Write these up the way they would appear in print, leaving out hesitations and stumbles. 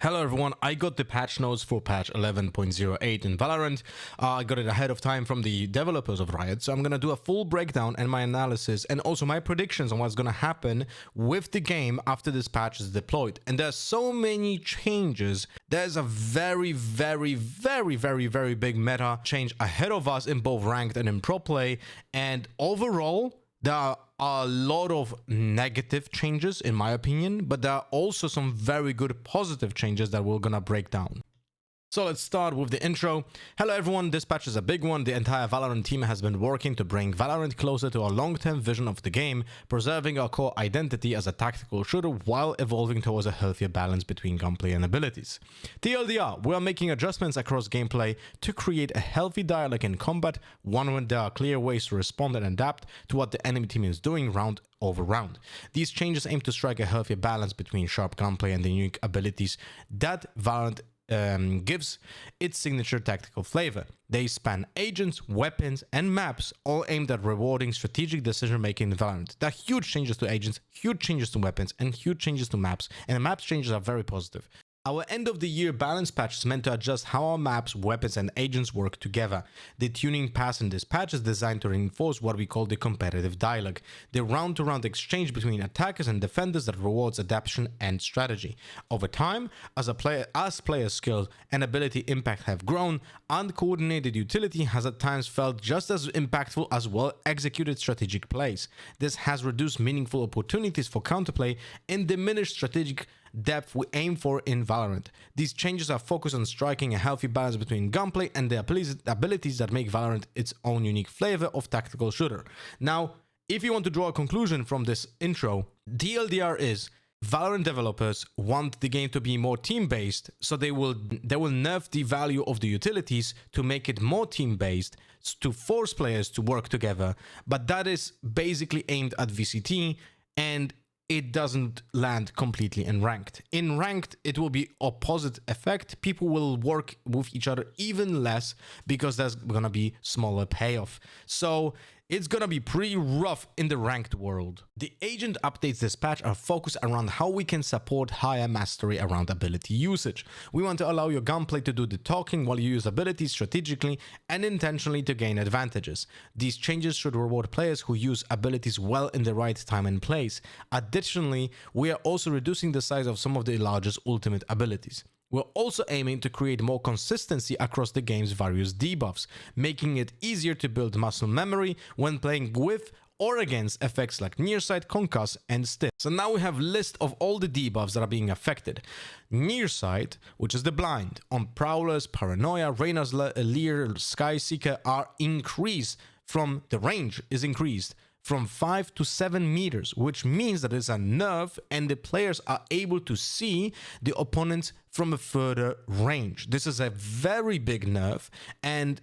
Hello everyone, I got the patch notes for patch 11.08 in Valorant. I got it ahead of time from the developers of Riot, so I'm going to do a full breakdown and my analysis and also my predictions on what's going to happen with the game after this patch is deployed. And there's so many changes. There's a very big meta change ahead of us in both ranked and in pro play, and overall there are a lot of negative changes in my opinion, but there are also some very good positive changes that we're gonna break down. So let's start with the intro. Hello everyone, this patch is a big one. The entire Valorant team has been working to bring Valorant closer to a long-term vision of the game, preserving our core identity as a tactical shooter while evolving towards a healthier balance between gunplay and abilities. TLDR, we are making adjustments across gameplay to create a healthy dialogue in combat, one where there are clear ways to respond and adapt to what the enemy team is doing round over round. These changes aim to strike a healthier balance between sharp gunplay and the unique abilities that Valorant gives its signature tactical flavor. They span agents, weapons, and maps, all aimed at rewarding strategic decision making in Valorant. There are huge changes to agents, huge changes to weapons, and huge changes to maps, and the maps changes are very positive. Our end of the year balance patch is meant to adjust how our maps, weapons, and agents work together. The tuning pass in this patch is designed to reinforce what we call the competitive dialogue, the round-to-round exchange between attackers and defenders that rewards adaptation and strategy. Over time, as player skills and ability impact have grown, uncoordinated utility has at times felt just as impactful as well-executed strategic plays. This has reduced meaningful opportunities for counterplay and diminished strategic depth we aim for in Valorant. These changes are focused on striking a healthy balance between gunplay and the abilities that make Valorant its own unique flavor of tactical shooter. Now, if you want to draw a conclusion from this intro, TLDR is Valorant developers want the game to be more team-based, so they will nerf the value of the utilities to make it more team-based, to force players to work together, but that is basically aimed at VCT, and it doesn't land completely in ranked. In ranked, it will be opposite effect. People will work with each other even less because there's gonna be smaller payoff. So it's gonna be pretty rough in the ranked world. The agent updates this patch are focused around how we can support higher mastery around ability usage. We want to allow your gunplay to do the talking while you use abilities strategically and intentionally to gain advantages. These changes should reward players who use abilities well in the right time and place. Additionally, we are also reducing the size of some of the largest ultimate abilities. We're also aiming to create more consistency across the game's various debuffs, making it easier to build muscle memory when playing with or against effects like nearsight, concuss, and stiff. So now we have a list of all the debuffs that are being affected. Nearsight, which is the blind, on Prowlers, Paranoia, Reyna's Leer, Sky Seeker are increased from the range is increased from 5 to 7 meters, which means that it's a nerf and the players are able to see the opponents from a further range. This is a very big nerf, and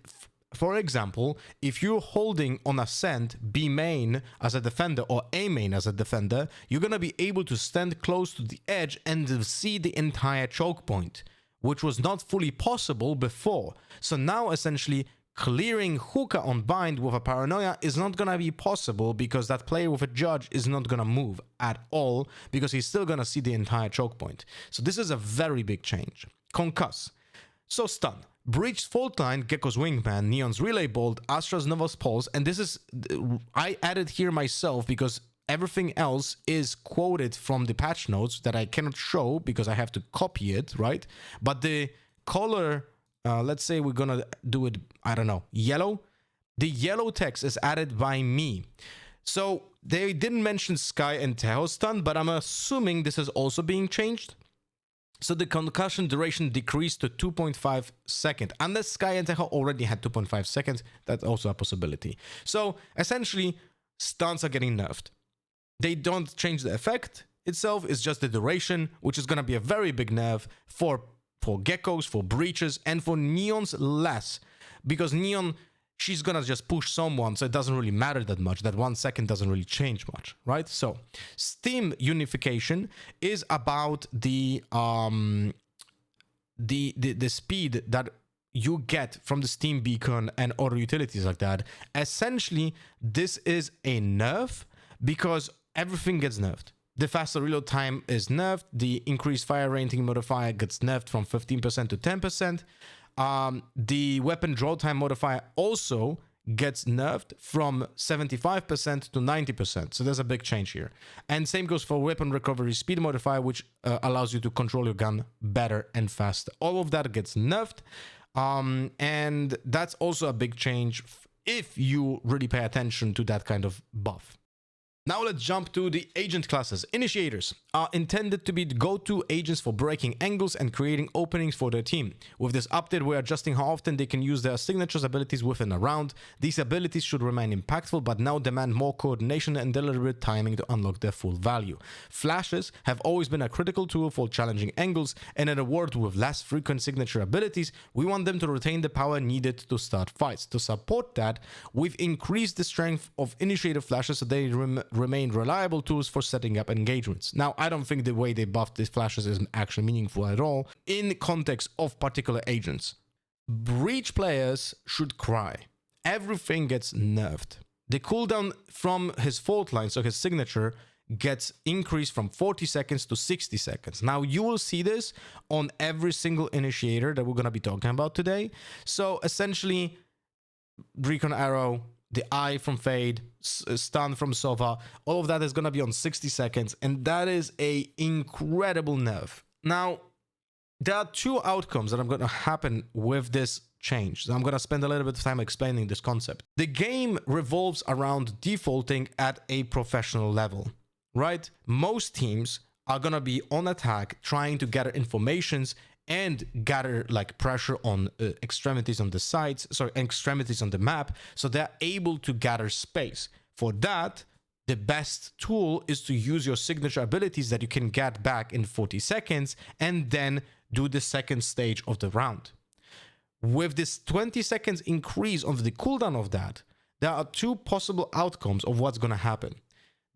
for example, if you're holding on Ascent B main as a defender or A main as a defender, you're gonna be able to stand close to the edge and see the entire choke point, which was not fully possible before. So now essentially clearing hookah on bind with a Paranoia is not gonna be possible because that player with a judge is not gonna move at all because he's still gonna see the entire choke point. So this is a very big change. Concuss. So stun. Breached fault line, GEKKO's wingman, Neon's relay bolt, Astra's Nova's pulse, and this is, I added here myself because everything else is quoted from the patch notes that I cannot show because I have to copy it, right? But the color, let's say we're gonna do it, I don't know, yellow. The yellow text is added by me. So they didn't mention SKYE and TEJO stun, but I'm assuming this is also being changed. So the concussion duration decreased to 2.5 seconds. Unless SKYE and TEJO already had 2.5 seconds, that's also a possibility. So essentially, stuns are getting nerfed. They don't change the effect itself, it's just the duration, which is gonna be a very big nerf for GEKKOs, for breaches, and for Neon's less. Because Neon, she's gonna just push someone, so it doesn't really matter that much. That 1 second doesn't really change much, right? So Steam unification is about the speed that you get from the Steam beacon and other utilities like that. Essentially, this is a nerf because everything gets nerfed. The faster reload time is nerfed. The increased fire rating modifier gets nerfed from 15% to 10%. The weapon draw time modifier also gets nerfed from 75% to 90%. So there's a big change here. And same goes for weapon recovery speed modifier, which allows you to control your gun better and faster. All of that gets nerfed. And that's also a big change if you really pay attention to that kind of buff. Now let's jump to the agent classes. Initiators are intended to be the go-to agents for breaking angles and creating openings for their team. With this update, we're adjusting how often they can use their signatures abilities within a round. These abilities should remain impactful, but now demand more coordination and deliberate timing to unlock their full value. Flashes have always been a critical tool for challenging angles, and in a world with less frequent signature abilities, we want them to retain the power needed to start fights. To support that, we've increased the strength of initiator flashes so they remain reliable tools for setting up engagements. Now, I don't think the way they buffed these flashes is actually meaningful at all in the context of particular agents. Breach players should cry. Everything gets nerfed. The cooldown from his fault line, so his signature, gets increased from 40 seconds to 60 seconds. Now, you will see this on every single initiator that we're going to be talking about today. So, essentially, Recon Arrow, the eye from Fade, stun from Sova, all of that is going to be on 60 seconds, and that is a incredible nerf. Now, there are two outcomes that are going to happen with this change. So I'm going to spend a little bit of time explaining this concept. The game revolves around defaulting at a professional level, right? Most teams are going to be on attack, trying to gather informations and gather like pressure on extremities on the sides, sorry, extremities on the map, so they're able to gather space. For that, the best tool is to use your signature abilities that you can get back in 40 seconds and then do the second stage of the round. With this 20 seconds increase of the cooldown of that, there are two possible outcomes of what's going to happen.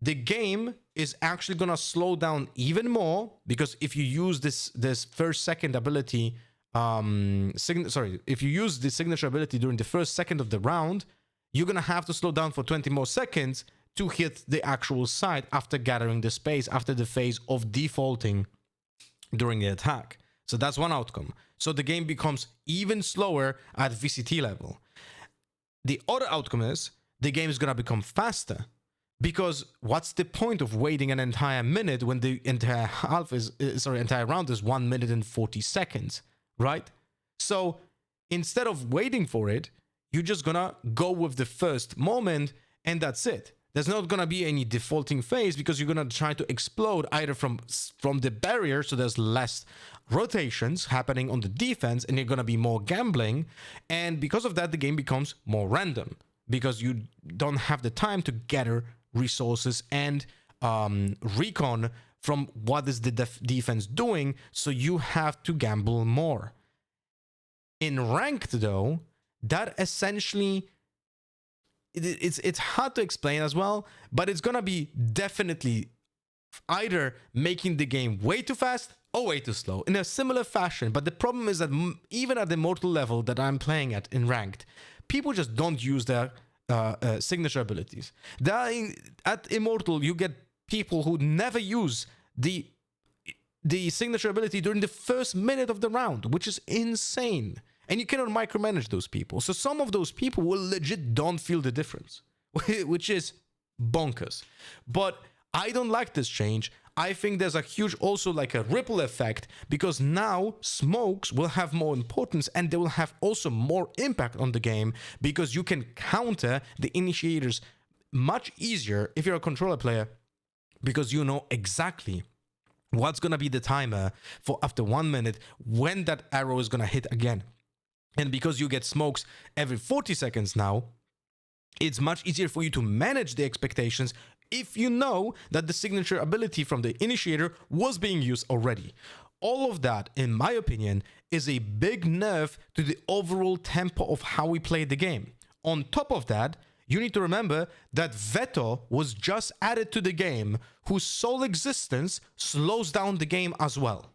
The game is actually going to slow down even more, because if you use this first second ability, if you use the signature ability during the first second of the round, you're going to have to slow down for 20 more seconds to hit the actual site after gathering the space, after the phase of defaulting during the attack. So that's one outcome. So the game becomes even slower at VCT level. The other outcome is the game is going to become faster. Because what's the point of waiting an entire minute when the entire entire round is 1 minute and 40 seconds, right? So instead of waiting for it, you're just gonna go with the first moment and that's it. There's not gonna be any defaulting phase because you're gonna try to explode either from the barrier, so there's less rotations happening on the defense and you're gonna be more gambling, and because of that the game becomes more random because you don't have the time to gather resources and recon from what is the defense doing, so you have to gamble more. In ranked though, that essentially it's hard to explain as well, but it's gonna be definitely either making the game way too fast or way too slow in a similar fashion. But the problem is that even at the mortal level that I'm playing at in ranked, people just don't use their signature abilities. At Immortal, you get people who never use the signature ability during the first minute of the round, which is insane. And you cannot micromanage those people. So some of those people will legit don't feel the difference, which is bonkers. But I don't like this change. I think there's a huge also like a ripple effect, because now smokes will have more importance and they will have also more impact on the game, because you can counter the initiators much easier if you're a controller player, because you know exactly what's going to be the timer for after 1 minute when that arrow is going to hit again. And because you get smokes every 40 seconds now, it's much easier for you to manage the expectations if you know that the signature ability from the initiator was being used already. All of that, in my opinion, is a big nerf to the overall tempo of how we play the game. On top of that, you need to remember that Veto was just added to the game, whose sole existence slows down the game as well.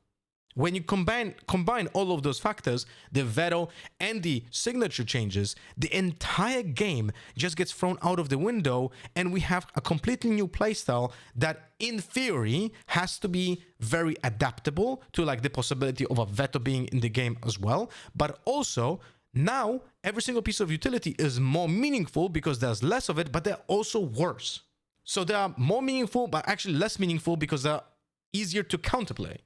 When you combine all of those factors, the veto and the signature changes, the entire game just gets thrown out of the window, and we have a completely new playstyle that in theory has to be very adaptable to like the possibility of a veto being in the game as well. But also now every single piece of utility is more meaningful because there's less of it, but they're also worse. So they are more meaningful, but actually less meaningful because they're easier to counterplay.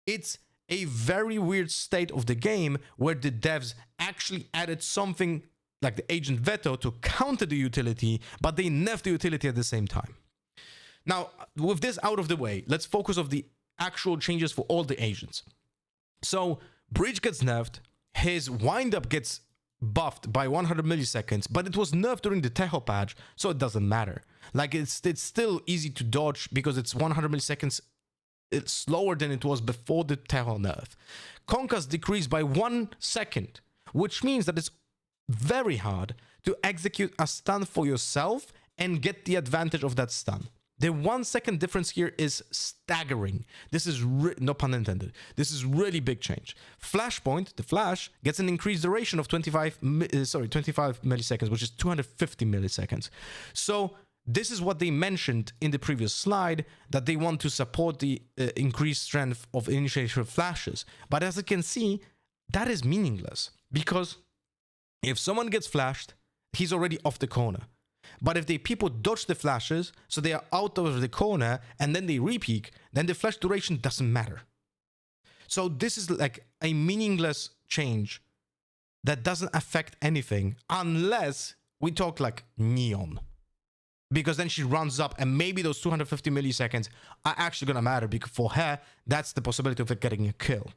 It's a very weird state of the game where the devs actually added something like the agent veto to counter the utility, but they nerfed the utility at the same time. Now, with this out of the way, let's focus on the actual changes for all the agents. So, Breach gets nerfed, his windup gets buffed by 100 milliseconds, but it was nerfed during the TEJO patch, so it doesn't matter. Like, it's still easy to dodge because it's 100 milliseconds. It's slower than it was before the TEJO nerf. Concuss decreased by 1 second, which means that it's very hard to execute a stun for yourself and get the advantage of that stun. The 1 second difference here is staggering. This is, no pun intended, this is really big change. Flashpoint, the flash, gets an increased duration of 25 milliseconds, which is 250 milliseconds. So this is what they mentioned in the previous slide, that they want to support the increased strength of initiator flashes. But as you can see, that is meaningless, because if someone gets flashed, he's already off the corner. But if the people dodge the flashes, so they are out of the corner and then they repeak, then the flash duration doesn't matter. So this is like a meaningless change that doesn't affect anything unless we talk like Neon. Because then she runs up and maybe those 250 milliseconds are actually going to matter, because for her, that's the possibility of her getting a kill.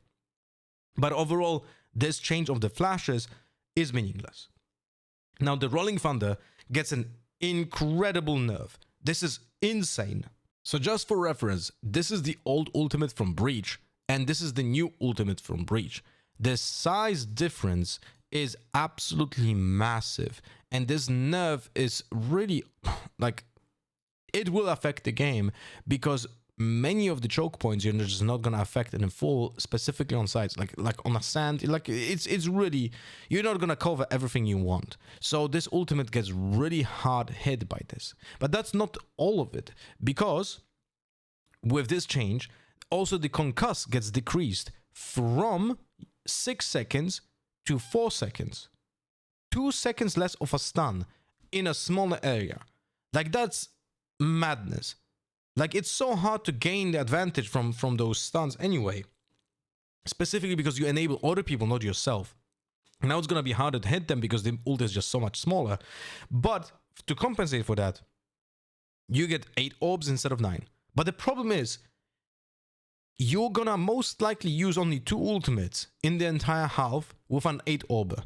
But overall, this change of the flashes is meaningless. Now, the Rolling Thunder gets an incredible nerf. This is insane. So just for reference, this is the old ultimate from Breach, and this is the new ultimate from Breach. The size difference is absolutely massive, and this nerf is really like, it will affect the game, because many of the choke points you're just not gonna affect in full, specifically on sides like on a sand. Like it's really, you're not gonna cover everything you want. So this ultimate gets really hard hit by this. But that's not all of it, because with this change also the concuss gets decreased from 6 seconds to 4 seconds. 2 seconds less of a stun in a smaller area. Like, that's madness. Like, it's so hard to gain the advantage from those stuns anyway. Specifically because you enable other people, not yourself. Now it's gonna be harder to hit them because the ult is just so much smaller. But to compensate for that, you get 8 orbs instead of 9. But the problem is, you're gonna most likely use only 2 ultimates in the entire half with an 8 orber.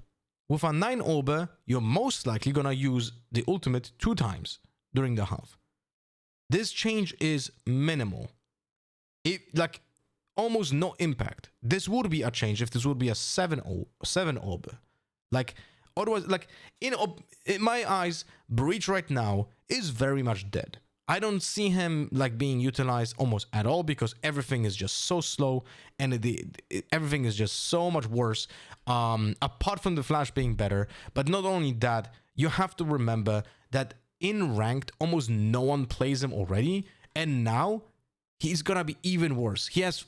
With a 9 orber, you're most likely gonna use the ultimate 2 times during the half. This change is minimal. Like, almost no impact. This would be a change if this would be a 7 orber. Like, otherwise, like, in my eyes, Breach right now is very much dead. I don't see him like being utilized almost at all, because everything is just so slow and everything is just so much worse, apart from the flash being better. But not only that, you have to remember that in ranked, almost no one plays him already, and now he's gonna be even worse. He has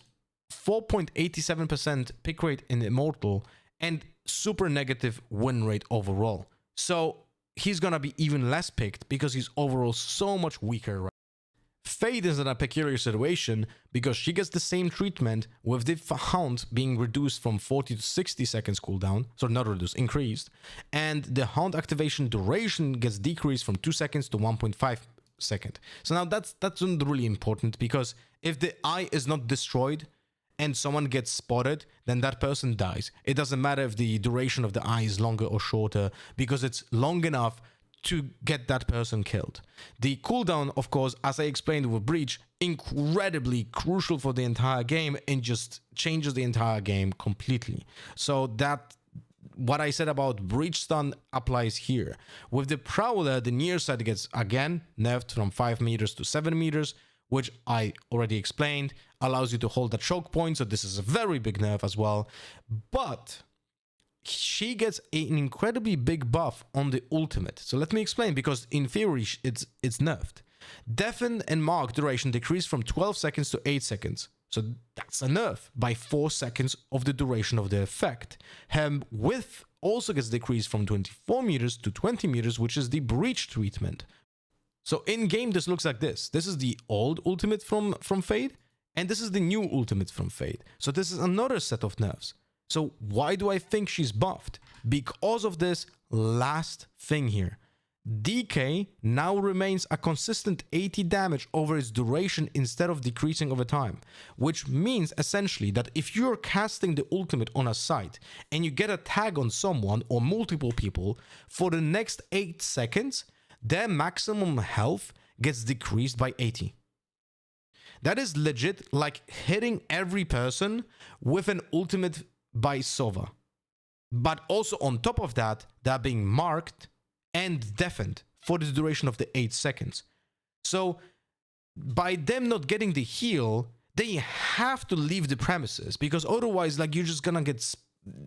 4.87% pick rate in Immortal and super negative win rate overall. So he's gonna be even less picked because he's overall so much weaker. Fade is in a peculiar situation because she gets the same treatment, with the Hound being reduced from 40 to 60 seconds cooldown, so not reduced, increased, and the Hound activation duration gets decreased from 2 seconds to 1.5 seconds. So now that's really important, because if the eye is not destroyed and someone gets spotted, then that person dies. It doesn't matter if the duration of the eye is longer or shorter, because it's long enough to get that person killed. The cooldown, of course, as I explained with Breach, incredibly crucial for the entire game, and just changes the entire game completely. So that, what I said about Breach stun applies here. With the Prowler, the near side gets again nerfed from 5 meters to 7 meters. which I already explained, allows you to hold that choke point. So this is a very big nerf as well. But she gets an incredibly big buff on the ultimate. So let me explain, because in theory it's nerfed. Deafen and mark duration decreased from 12 seconds to 8 seconds. So that's a nerf by 4 seconds of the duration of the effect. Width also gets decreased from 24 meters to 20 meters, which is the breach treatment. So in game, this looks like this. This is the old ultimate from Fade, and this is the new ultimate from Fade. So this is another set of nerfs. So why do I think she's buffed? Because of this last thing here. DK now remains a consistent 80 damage over its duration instead of decreasing over time, which means essentially that if you're casting the ultimate on a site and you get a tag on someone or multiple people, for the next 8 seconds, their maximum health gets decreased by 80. That is legit like hitting every person with an ultimate by Sova. But also on top of that, they're being marked and deafened for the duration of the 8 seconds. So by them not getting the heal, they have to leave the premises, because otherwise, like, you're just gonna get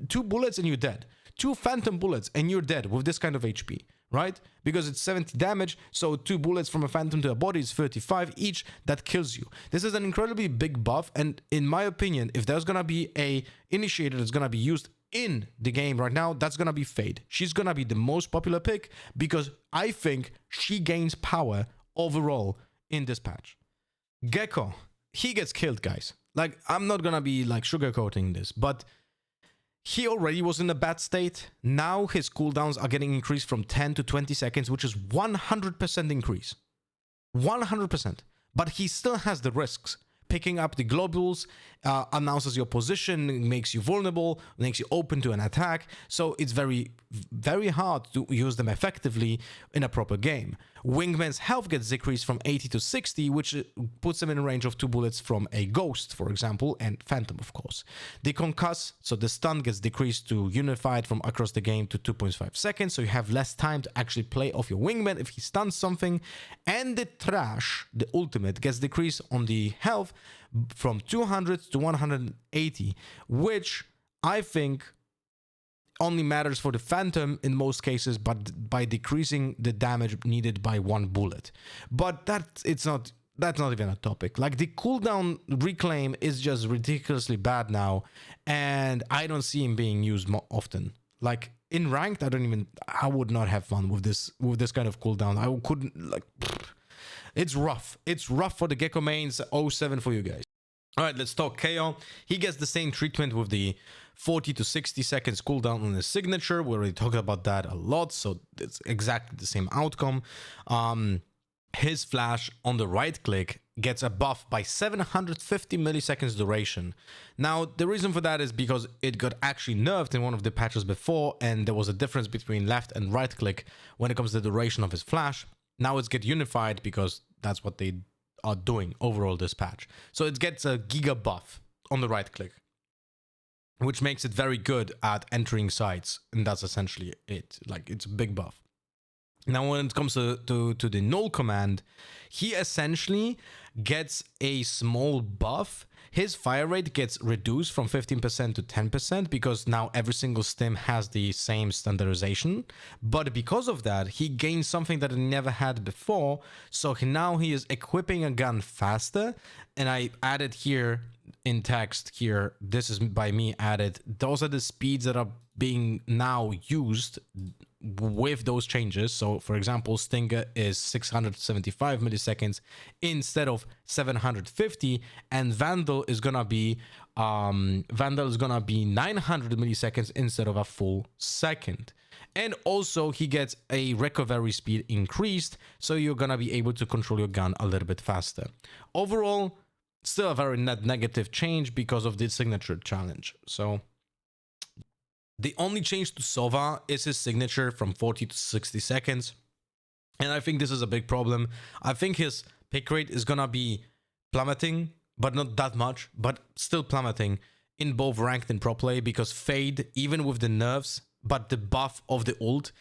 2 bullets and you're dead. 2 phantom bullets and you're dead with this kind of HP, right? Because it's 70 damage, so 2 bullets from a phantom to a body is 35 each. That kills you. This is an incredibly big buff, and in my opinion, if there's gonna be a initiator that's gonna be used in the game right now, that's gonna be Fade. She's gonna be the most popular pick because I think she gains power overall in this patch. GEKKO, he gets killed, guys. Like, I'm not gonna be like sugarcoating this, but he already was in a bad state. Now his cooldowns are getting increased from 10 to 20 seconds, which is 100% increase. 100%. But he still has the risks. Picking up the globules announces your position, makes you vulnerable, makes you open to an attack. So it's very, very hard to use them effectively in a proper game. Wingman's health gets decreased from 80 to 60, which puts him in a range of 2 bullets from a Ghost, for example, and Phantom, of course. The concuss, so the stun gets decreased to unified from across the game to 2.5 seconds, so you have less time to actually play off your Wingman if he stuns something. And the trash, the ultimate, gets decreased on the health from 200 to 180, which I think only matters for the Phantom in most cases, but by decreasing the damage needed by 1 bullet. But that's not even a topic. Like, the cooldown reclaim is just ridiculously bad now, and I don't see him being used more often. Like, in ranked, I would not have fun with this kind of cooldown. I couldn't, like, it's rough. It's rough for the GEKKO mains. 07 for you guys. All right, let's talk KAYO. He gets the same treatment with the 40 to 60 seconds cooldown on his signature. We already talked about that a lot, so it's exactly the same outcome. His flash on the right click gets a buff by 750 milliseconds duration. Now, the reason for that is because it got actually nerfed in one of the patches before, and there was a difference between left and right click when it comes to the duration of his flash. Now it's get unified because that's what they are doing overall this patch. So it gets a giga buff on the right click, which makes it very good at entering sites, and that's essentially it. Like, it's a big buff. Now, when it comes to the null command, he essentially gets a small buff. His fire rate gets reduced from 15% to 10% because now every single stim has the same standardization. But because of that, he gains something that he never had before. So now he is equipping a gun faster. And I added here in text here, this is by me added. Those are the speeds that are being now used with those changes. So for example, Stinger is 675 milliseconds instead of 750, and Vandal is gonna be 900 milliseconds instead of a full second. And also he gets a recovery speed increased, so you're gonna be able to control your gun a little bit faster. Overall, still a very net negative change because of the signature challenge. So the only change to Sova is his signature from 40 to 60 seconds. And I think this is a big problem. I think his pick rate is gonna be plummeting, but not that much, but still plummeting in both ranked and pro play, because Fade, even with the nerfs, but the buff of the ult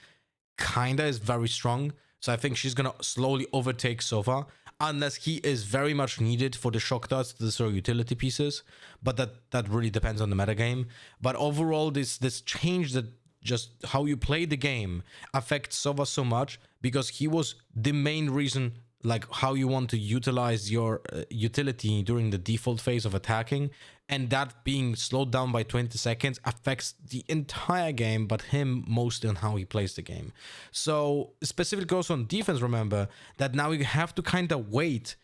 kinda is very strong. So I think she's gonna slowly overtake Sova. unless he is very much needed for the shock darts, the sort of utility pieces. But that really depends on the metagame. But overall, this change that just how you play the game affects Sova so much, because he was the main reason, like how you want to utilize your utility during the default phase of attacking, and that being slowed down by 20 seconds affects the entire game, but him mostly on how he plays the game. So specifically also on defense, remember that now you have to kind of wait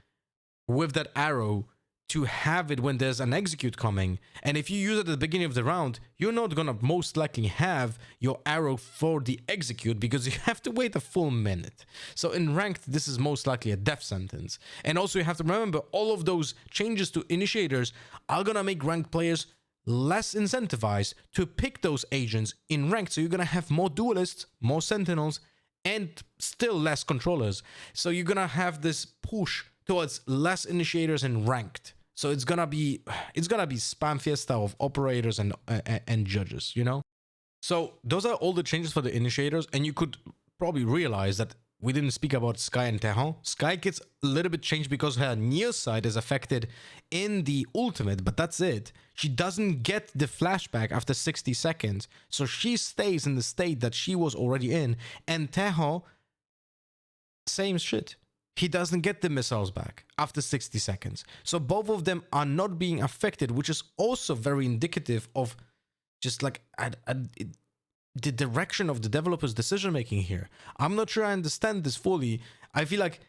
with that arrow to have it when there's an execute coming. And if you use it at the beginning of the round, you're not gonna most likely have your arrow for the execute, because you have to wait a full minute. So in ranked, this is most likely a death sentence. And also you have to remember, all of those changes to initiators are gonna make ranked players less incentivized to pick those agents in ranked. So you're gonna have more duelists, more sentinels, and still less controllers. So you're gonna have this push towards less initiators in ranked. So it's gonna be spam fiesta of operators and judges, you know? So those are all the changes for the initiators, and you could probably realize that we didn't speak about SKYE and TEJO. SKYE gets a little bit changed because her near side is affected in the ultimate, but that's it. She doesn't get the flashback after 60 seconds, so she stays in the state that she was already in. And TEJO, same shit. He doesn't get the missiles back after 60 seconds. So both of them are not being affected, which is also very indicative of just like the direction of the developers' decision making here. I'm not sure I understand this fully. I feel like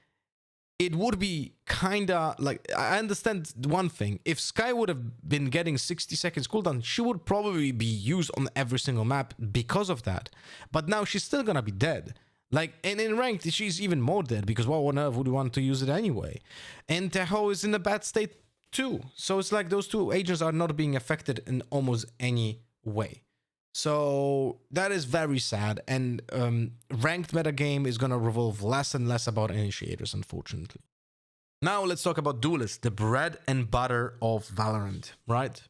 it would be kind of like, I understand one thing. If SKYE would have been getting 60 seconds cooldown, she would probably be used on every single map because of that. But now she's still gonna be dead. Like, and in ranked, she's even more dead, because why on earth would you want to use it anyway? And TEJO is in a bad state too. So it's like those two agents are not being affected in almost any way. So that is very sad. And ranked metagame is going to revolve less and less about initiators, unfortunately. Now let's talk about duelists, the bread and butter of Valorant, right?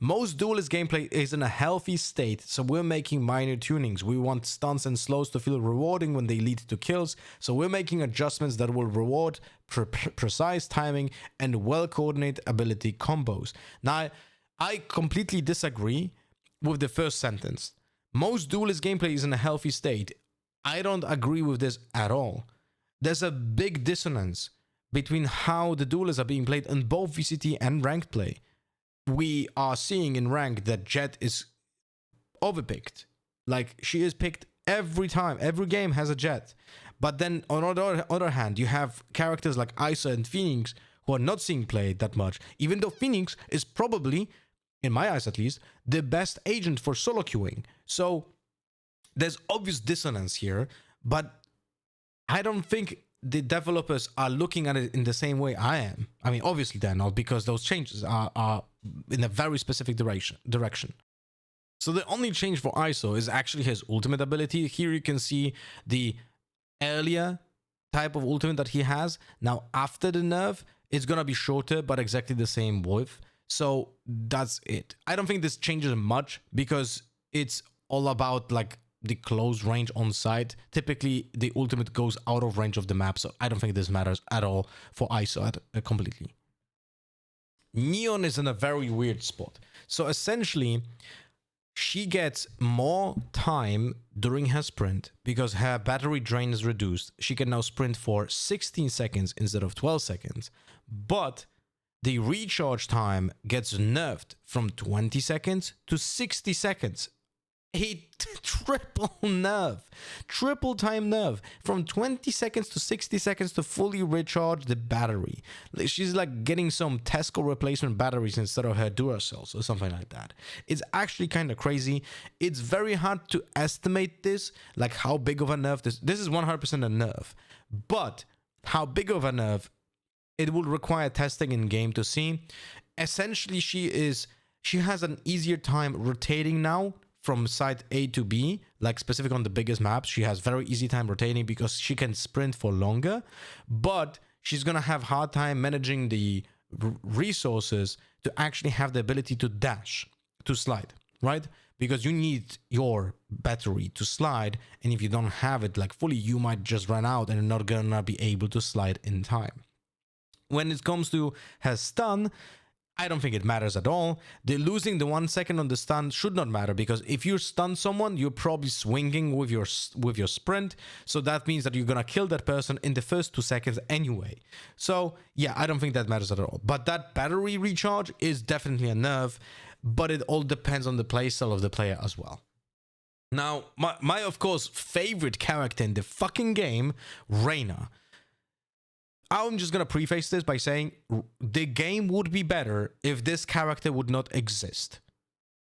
Most duelist gameplay is in a healthy state, so we're making minor tunings. We want stunts and slows to feel rewarding when they lead to kills, so we're making adjustments that will reward precise timing and well-coordinated ability combos. Now, I completely disagree with the first sentence. Most duelist gameplay is in a healthy state. I don't agree with this at all. There's a big dissonance between how the duelists are being played in both VCT and ranked play. We are seeing in rank that JETT is overpicked. Like, she is picked every time. Every game has a JETT. But then on the other hand, you have characters like VYSE and Phoenix who are not seeing played that much, even though Phoenix is probably, in my eyes at least, the best agent for solo queuing. So there's obvious dissonance here, but I don't think the developers are looking at it in the same way I am. I mean, obviously they're not, because those changes are in a very specific direction. So the only change for ISO is actually his ultimate ability. Here you can see the earlier type of ultimate that he has. Now after the nerf, it's gonna be shorter, but exactly the same width. So that's it. I don't think this changes much, because it's all about like the close range on site. Typically the ultimate goes out of range of the map, so I don't think this matters at all for ISO completely. Neon is in a very weird spot. So essentially she gets more time during her sprint because her battery drain is reduced. She can now sprint for 16 seconds instead of 12 seconds, but the recharge time gets nerfed from 20 seconds to 60 seconds. A triple time nerf from 20 seconds to 60 seconds to fully recharge the battery. She's like getting some Tesco replacement batteries instead of her Duracells or something like that. It's actually kind of crazy. It's very hard to estimate this, like how big of a nerf this is 100% a nerf, but how big of a nerf it will require testing in game to see. Essentially she has an easier time rotating now from site A to B, like specific on the biggest maps. She has very easy time rotating because she can sprint for longer, but she's gonna have hard time managing the resources to actually have the ability to dash, to slide, right? Because you need your battery to slide, and if you don't have it like fully, you might just run out and you're not gonna be able to slide in time. When it comes to her stun, I don't think it matters at all. The losing the 1 second on the stun should not matter, because if you stun someone, you're probably swinging with your sprint. So that means that you're gonna kill that person in the first 2 seconds anyway. So yeah, I don't think that matters at all. But that battery recharge is definitely a nerf, but it all depends on the playstyle of the player as well. Now, my of course favorite character in the fucking game, REYNA. I'm just gonna preface this by saying the game would be better if this character would not exist.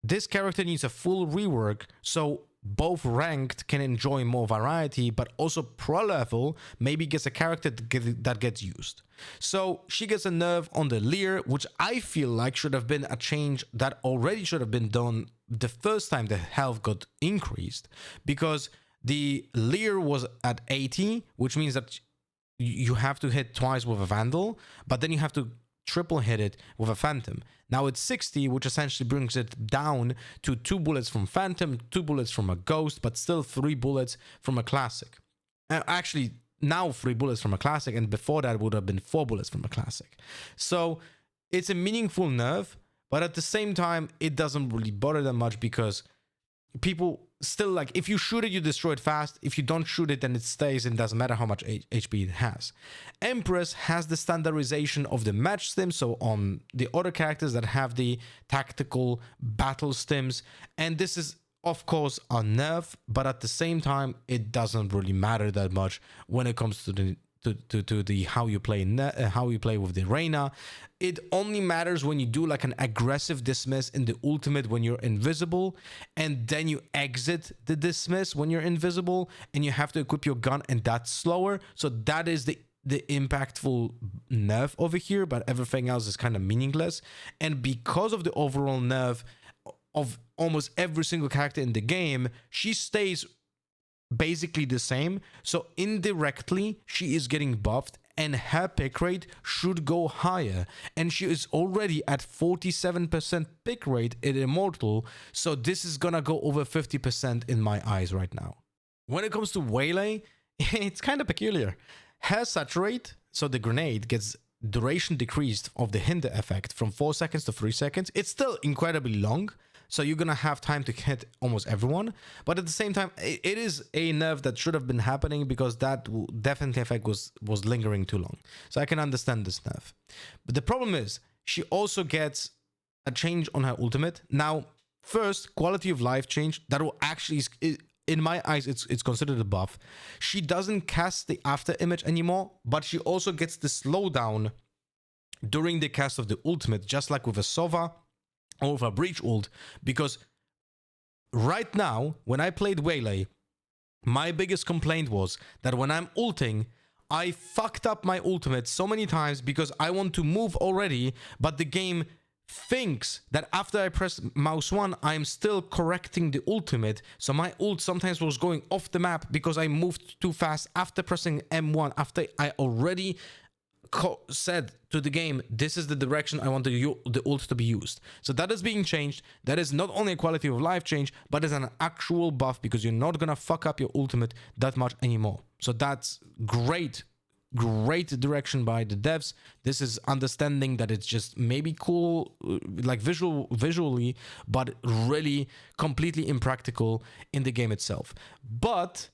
This character needs a full rework so both ranked can enjoy more variety, but also pro level maybe gets a character that gets used. So she gets a nerf on the Leer, which I feel like should have been a change that already should have been done the first time the health got increased, because the Leer was at 80, which means that you have to hit twice with a Vandal, but then you have to triple hit it with a Phantom. Now it's 60, which essentially brings it down to 2 bullets from Phantom, 2 bullets from a Ghost, but still 3 bullets from a Classic. Actually, now 3 bullets from a Classic, and before that would have been 4 bullets from a Classic. So it's a meaningful nerf, but at the same time, it doesn't really bother them much, because people still, like, if you shoot it, you destroy it fast. If you don't shoot it, then it stays, and doesn't matter how much HP it has. Empress has the standardization of the match stim, so on the other characters that have the tactical battle stims, and this is of course a nerf, but at the same time it doesn't really matter that much when it comes to the how you play with the REYNA. It only matters when you do like an aggressive dismiss in the ultimate when you're invisible, and then you exit the dismiss when you're invisible, and you have to equip your gun, and that's slower. So that is the impactful nerf over here, but everything else is kind of meaningless. And because of the overall nerf of almost every single character in the game, she stays basically the same. So indirectly she is getting buffed, and her pick rate should go higher, and she is already at 47% pick rate in Immortal, so this is gonna go over 50% in my eyes right now. When it comes to WAYLAY, it's kind of peculiar. Her saturate, so the grenade, gets duration decreased of the hinder effect from 4 seconds to 3 seconds. It's still incredibly long, so you're gonna have time to hit almost everyone, but at the same time it is a nerf that should have been happening, because that definitely effect was lingering too long. So I can understand this nerf, but the problem is she also gets a change on her ultimate. Now first, quality of life change that will actually, in my eyes, it's considered a buff. She doesn't cast the after image anymore, but she also gets the slowdown during the cast of the ultimate, just like with a Sova or with a breach ult, because right now when I played WAYLAY, my biggest complaint was that when I'm ulting, I fucked up my ultimate so many times because I want to move already, but the game thinks that after I press mouse 1, I'm still correcting the ultimate. So my ult sometimes was going off the map because I moved too fast after pressing M1, after I already said to the game, this is the direction I want the ult to be used. So that is being changed. That is not only a quality of life change, but is an actual buff, because you're not gonna fuck up your ultimate that much anymore. So that's great direction by the devs. This is understanding that it's just maybe cool, like visually, but really completely impractical in the game itself. But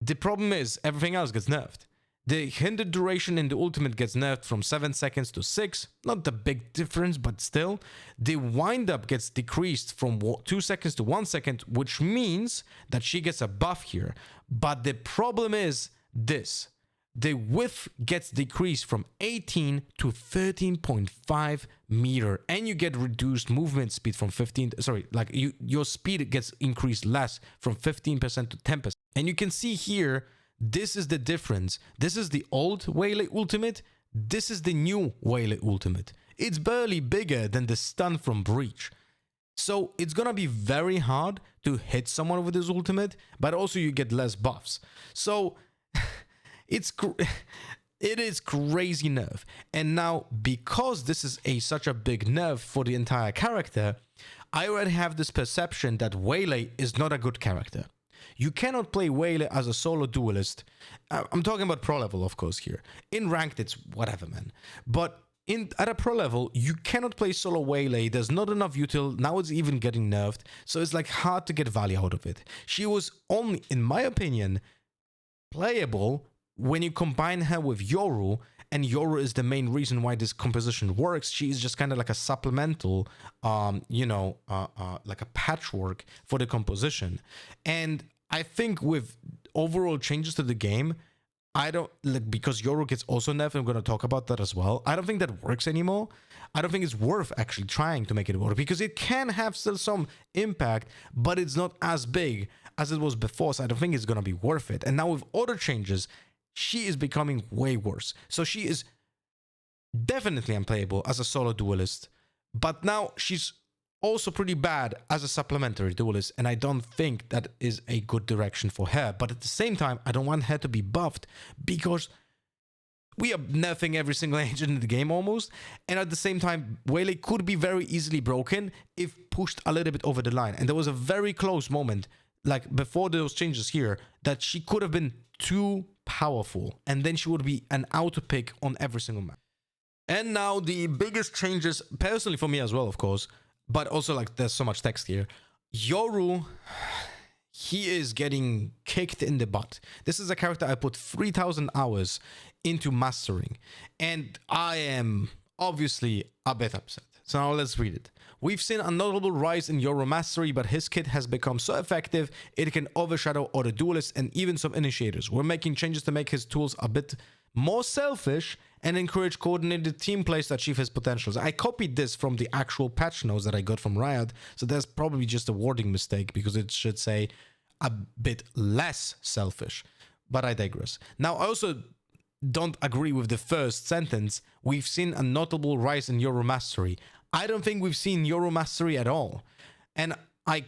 the problem is everything else gets nerfed. The hinder duration in the ultimate gets nerfed from 7 seconds to 6. Not the big difference, but still. The windup gets decreased from 2 seconds to 1 second, which means that she gets a buff here. But the problem is this. The width gets decreased from 18 to 13.5 meter, and you get reduced movement speed from 15, sorry, like your speed gets increased less from 15% to 10%. And you can see here, this is the difference. This is the old WAYLAY ultimate. This is the new WAYLAY ultimate. It's barely bigger than the stun from Breach. So it's gonna be very hard to hit someone with his ultimate, but also you get less buffs. So it is crazy nerf. And now, because this is such a big nerf for the entire character, I already have this perception that WAYLAY is not a good character. You cannot play Waylay as a solo duelist. I'm talking about pro level, of course, here. In ranked, it's whatever, man. But at a pro level, you cannot play solo Waylay. There's not enough util. Now it's even getting nerfed. So it's like hard to get value out of it. She was only, in my opinion, playable when you combine her with Yoru, and Yoru is the main reason why this composition works. She is just kind of like a supplemental, you know, like a patchwork for the composition. And I think with overall changes to the game, I don't, like, because Yoru gets also nerfed, I'm going to talk about that as well. I don't think that works anymore. I don't think it's worth actually trying to make it work, because it can have still some impact, but it's not as big as it was before. So I don't think it's going to be worth it. And now with other changes, she is becoming way worse. So she is definitely unplayable as a solo duelist, but now she's also pretty bad as a supplementary duelist, and I don't think that is a good direction for her. But at the same time, I don't want her to be buffed, because we are nerfing every single agent in the game almost, and at the same time, Waylay could be very easily broken if pushed a little bit over the line. And there was a very close moment, like before those changes here, that she could have been too powerful, and then she would be an auto pick on every single map. And now the biggest changes, personally for me as well, of course, but also like there's so much text here. Yoru, he is getting kicked in the butt. This is a character I put 3,000 hours into mastering, and I am obviously a bit upset. So now let's read it. We've seen a notable rise in Yoru mastery, but his kit has become so effective it can overshadow other duelists and even some initiators. We're making changes to make his tools a bit more selfish and encourage coordinated team plays to achieve his potentials. I copied this from the actual patch notes that I got from Riot, so there's probably just a wording mistake, because it should say a bit less selfish, but I digress. Now, I also don't agree with the first sentence. We've seen a notable rise in Yoru mastery. I don't think we've seen Yoru mastery at all. And I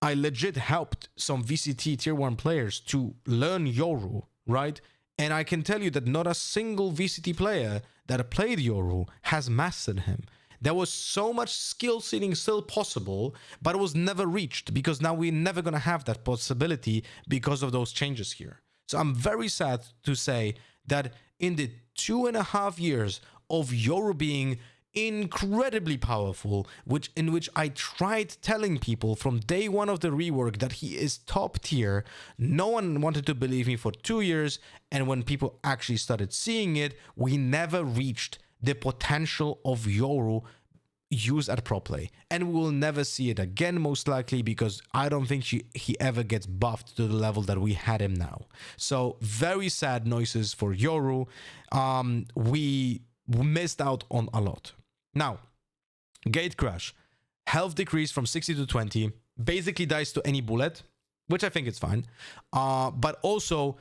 legit helped some VCT tier 1 players to learn Yoru, right? And I can tell you that not a single VCT player that played Yoru has mastered him. There was so much skill ceiling still possible, but it was never reached, because now we're never going to have that possibility because of those changes here. So I'm very sad to say that in the 2.5 years of Yoru being incredibly powerful, in which I tried telling people from day one of the rework that he is top tier, no one wanted to believe me for 2 years, and when people actually started seeing it, we never reached the potential of Yoru used at pro play, and we will never see it again, most likely, because I don't think he ever gets buffed to the level that we had him now. So very sad noises for Yoru. We missed out on a lot. Now, gate crash, health decrease from 60 to 20, basically dies to any bullet, which I think is fine. But also,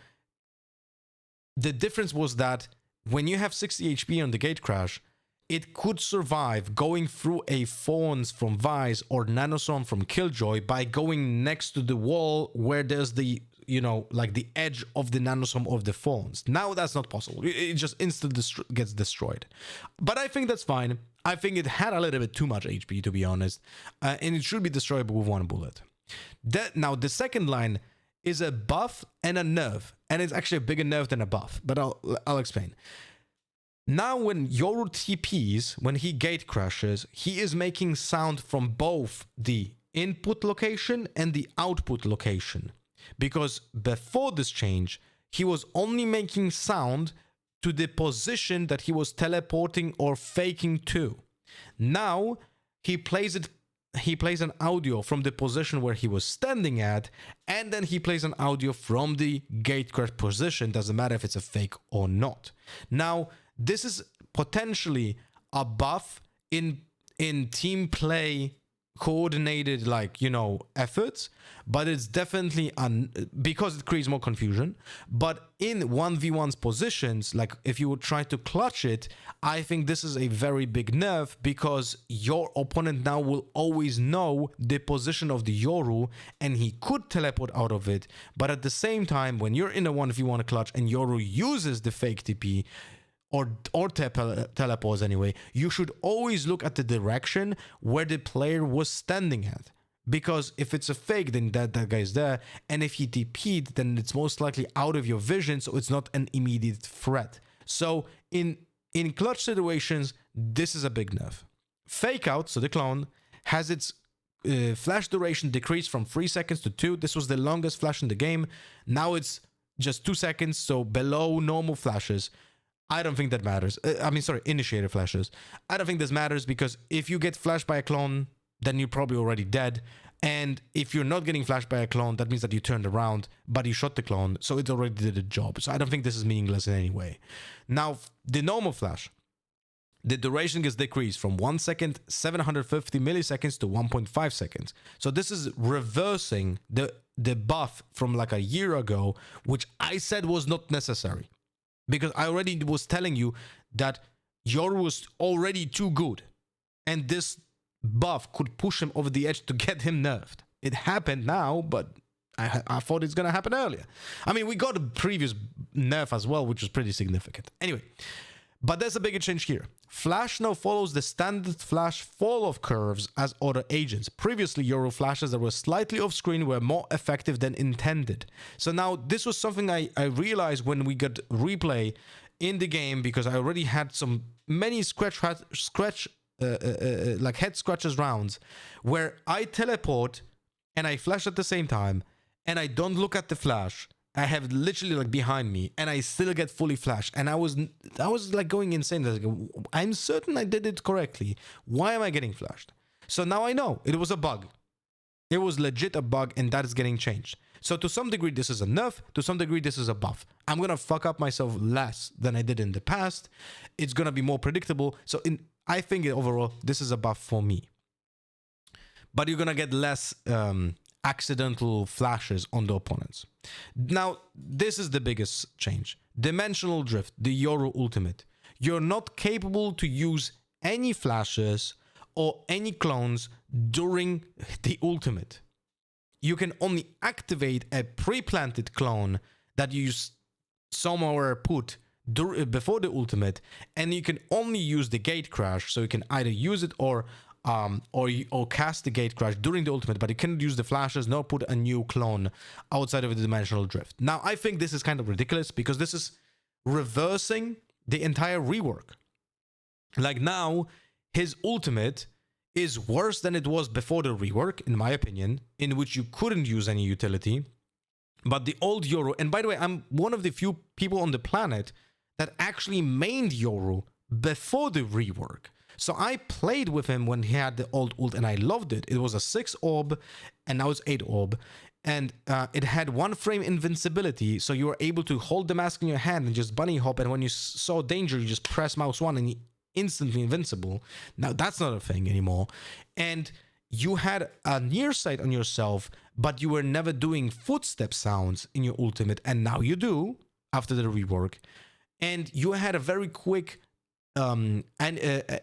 the difference was that when you have 60 HP on the gate crash, it could survive going through a Fawns from VYSE or Nanostorm from KILLJOY by going next to the wall where there's the, you know, like the edge of the Nanostorm of the Fawns. Now that's not possible. It just instantly gets destroyed. But I think that's fine. I think it had a little bit too much HP, to be honest, and it should be destroyable with one bullet. Now, the second line is a buff and a nerf, and it's actually a bigger nerf than a buff, but I'll explain. Now, when Yoru TPs, when he gate crashes, he is making sound from both the input location and the output location. Because before this change, he was only making sound to the position that he was teleporting or faking to. Now, he plays an audio from the position where he was standing at, and then he plays an audio from the gate crash position. Doesn't matter if it's a fake or not. Now, this is potentially a buff in team play coordinated, like, you know, efforts, but it's definitely because it creates more confusion. But in 1v1's positions, like if you would try to clutch it, I think this is a very big nerf, because your opponent now will always know the position of the Yoru, and he could teleport out of it. But at the same time, when you're in a 1v1 clutch and Yoru uses the fake TP or teleports anyway, you should always look at the direction where the player was standing at, because if it's a fake, then that guy's there, and if he TP'd, then it's most likely out of your vision, so it's not an immediate threat. So in clutch situations, this is a big nerf. Fake out, so the clone, has its flash duration decreased from 3 seconds to 2. This was the longest flash in the game. Now it's just 2 seconds, so below normal flashes. I don't think that matters. Initiator flashes. I don't think this matters, because if you get flashed by a clone, then you're probably already dead. And if you're not getting flashed by a clone, that means that you turned around, but you shot the clone, so it already did the job. So I don't think this is meaningless in any way. Now, the normal flash, the duration gets decreased from 1 second, 750 milliseconds to 1.5 seconds. So this is reversing the buff from like a year ago, which I said was not necessary. Because I already was telling you that Yoru was already too good. And this buff could push him over the edge to get him nerfed. It happened now, but I thought it's going to happen earlier. I mean, we got a previous nerf as well, which was pretty significant. Anyway, but there's a bigger change here. Flash now follows the standard flash fall-off curves as other agents. Previously, Yoru flashes that were slightly off-screen were more effective than intended. So now this was something I realized when we got replay in the game, because I already had many like head scratches rounds where I teleport and I flash at the same time, and I don't look at the flash. I have literally like behind me, and I still get fully flashed, and I was like going insane. Like, I'm certain I did it correctly. Why am I getting flashed? So now I know it was a bug. It was legit a bug, and that is getting changed. So to some degree, this is a nerf. To some degree, this is a buff. I'm gonna fuck up myself less than I did in the past. It's gonna be more predictable. So I think overall, this is a buff for me. But you're gonna get less accidental flashes on the opponents. Now, this is the biggest change. Dimensional Drift, the Yoru ultimate. You're not capable to use any flashes or any clones during the ultimate. You can only activate a pre-planted clone that you somewhere put before the ultimate, and you can only use the gate crash, so you can either use it or cast the gate crash during the ultimate, but you cannot use the flashes nor put a new clone outside of the dimensional drift. Now, I think this is kind of ridiculous, because this is reversing the entire rework. Like, now his ultimate is worse than it was before the rework, in my opinion, in which you couldn't use any utility. But the old Yoru, and by the way, I'm one of the few people on the planet that actually mained Yoru before the rework. So I played with him when he had the old ult, and I loved it. It was a 6 orb, and now it's 8 orb. And it had 1 frame invincibility, so you were able to hold the mask in your hand and just bunny hop, and when you saw danger, you just press mouse 1 and you instantly invincible. Now that's not a thing anymore. And you had a near sight on yourself, but you were never doing footstep sounds in your ultimate, and now you do after the rework. And you had a very quick a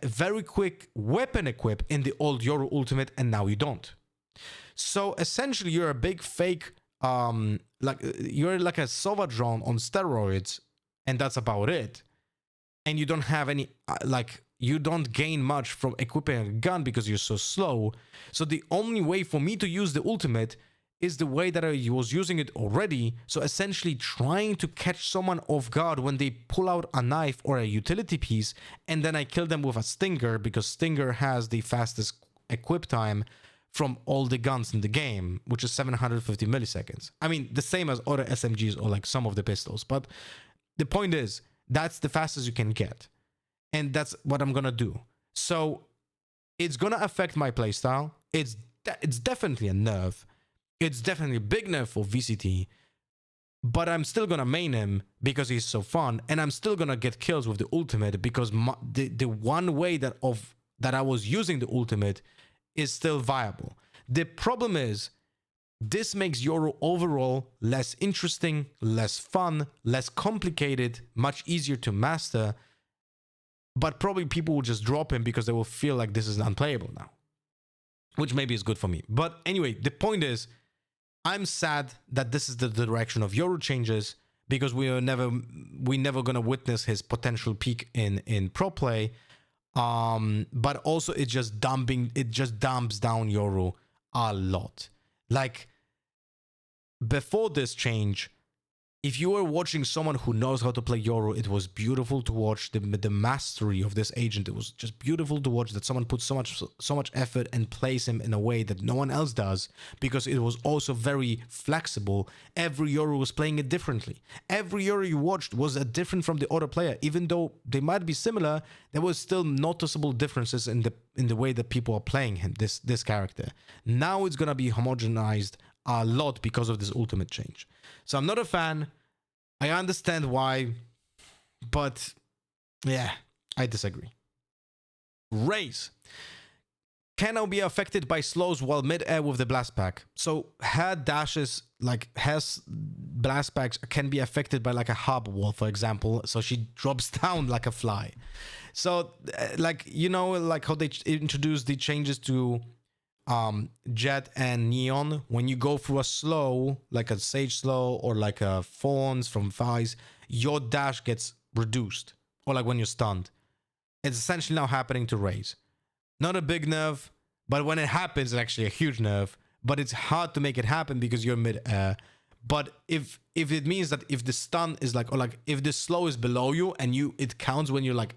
very quick weapon equip in the old Yoru ultimate, and now you don't. So essentially, you're a big fake, you're like a Sova drone on steroids, and that's about it. And you don't have any, you don't gain much from equipping a gun because you're so slow. So the only way for me to use the ultimate is the way that I was using it already. So essentially trying to catch someone off guard when they pull out a knife or a utility piece, and then I kill them with a Stinger, because Stinger has the fastest equip time from all the guns in the game, which is 750 milliseconds. I mean, the same as other SMGs or like some of the pistols. But the point is, that's the fastest you can get. And that's what I'm gonna do. So it's gonna affect my playstyle. It's definitely a nerf. It's definitely a big nerf for VCT. But I'm still gonna main him because he's so fun. And I'm still gonna get kills with the ultimate, because the one way that I was using the ultimate is still viable. The problem is, this makes Yoru overall less interesting, less fun, less complicated, much easier to master. But probably people will just drop him because they will feel like this is unplayable now, which maybe is good for me. But anyway, the point is, I'm sad that this is the direction of Yoru changes, because we never gonna witness his potential peak in pro play. But also it just dumps down Yoru a lot. Like, before this change, if you were watching someone who knows how to play Yoru, it was beautiful to watch the mastery of this agent. It was just beautiful to watch that someone put so much effort and plays him in a way that no one else does, because it was also very flexible. Every Yoru was playing it differently. Every Yoru you watched was different from the other player. Even though they might be similar, there was still noticeable differences in the way that people are playing him, this character. Now it's gonna be homogenized a lot because of this ultimate change. So I'm not a fan. I understand why, but yeah, I disagree. RAZE can now be affected by slows while mid-air with the blast pack. So her dashes, like her blast packs, can be affected by like a harbor wall, for example. So she drops down like a fly. So like, you know, like how they introduced the changes to Jett and Neon. When you go through a slow, like a Sage slow or like a Fawns from VYSE, your dash gets reduced, or like when you're stunned. It's essentially now happening to RAZE. Not a big nerf, but when it happens, it's actually a huge nerf. But it's hard to make it happen because you're mid-air. But if it means that if the stun is like, or like if the slow is below you and it counts when you're like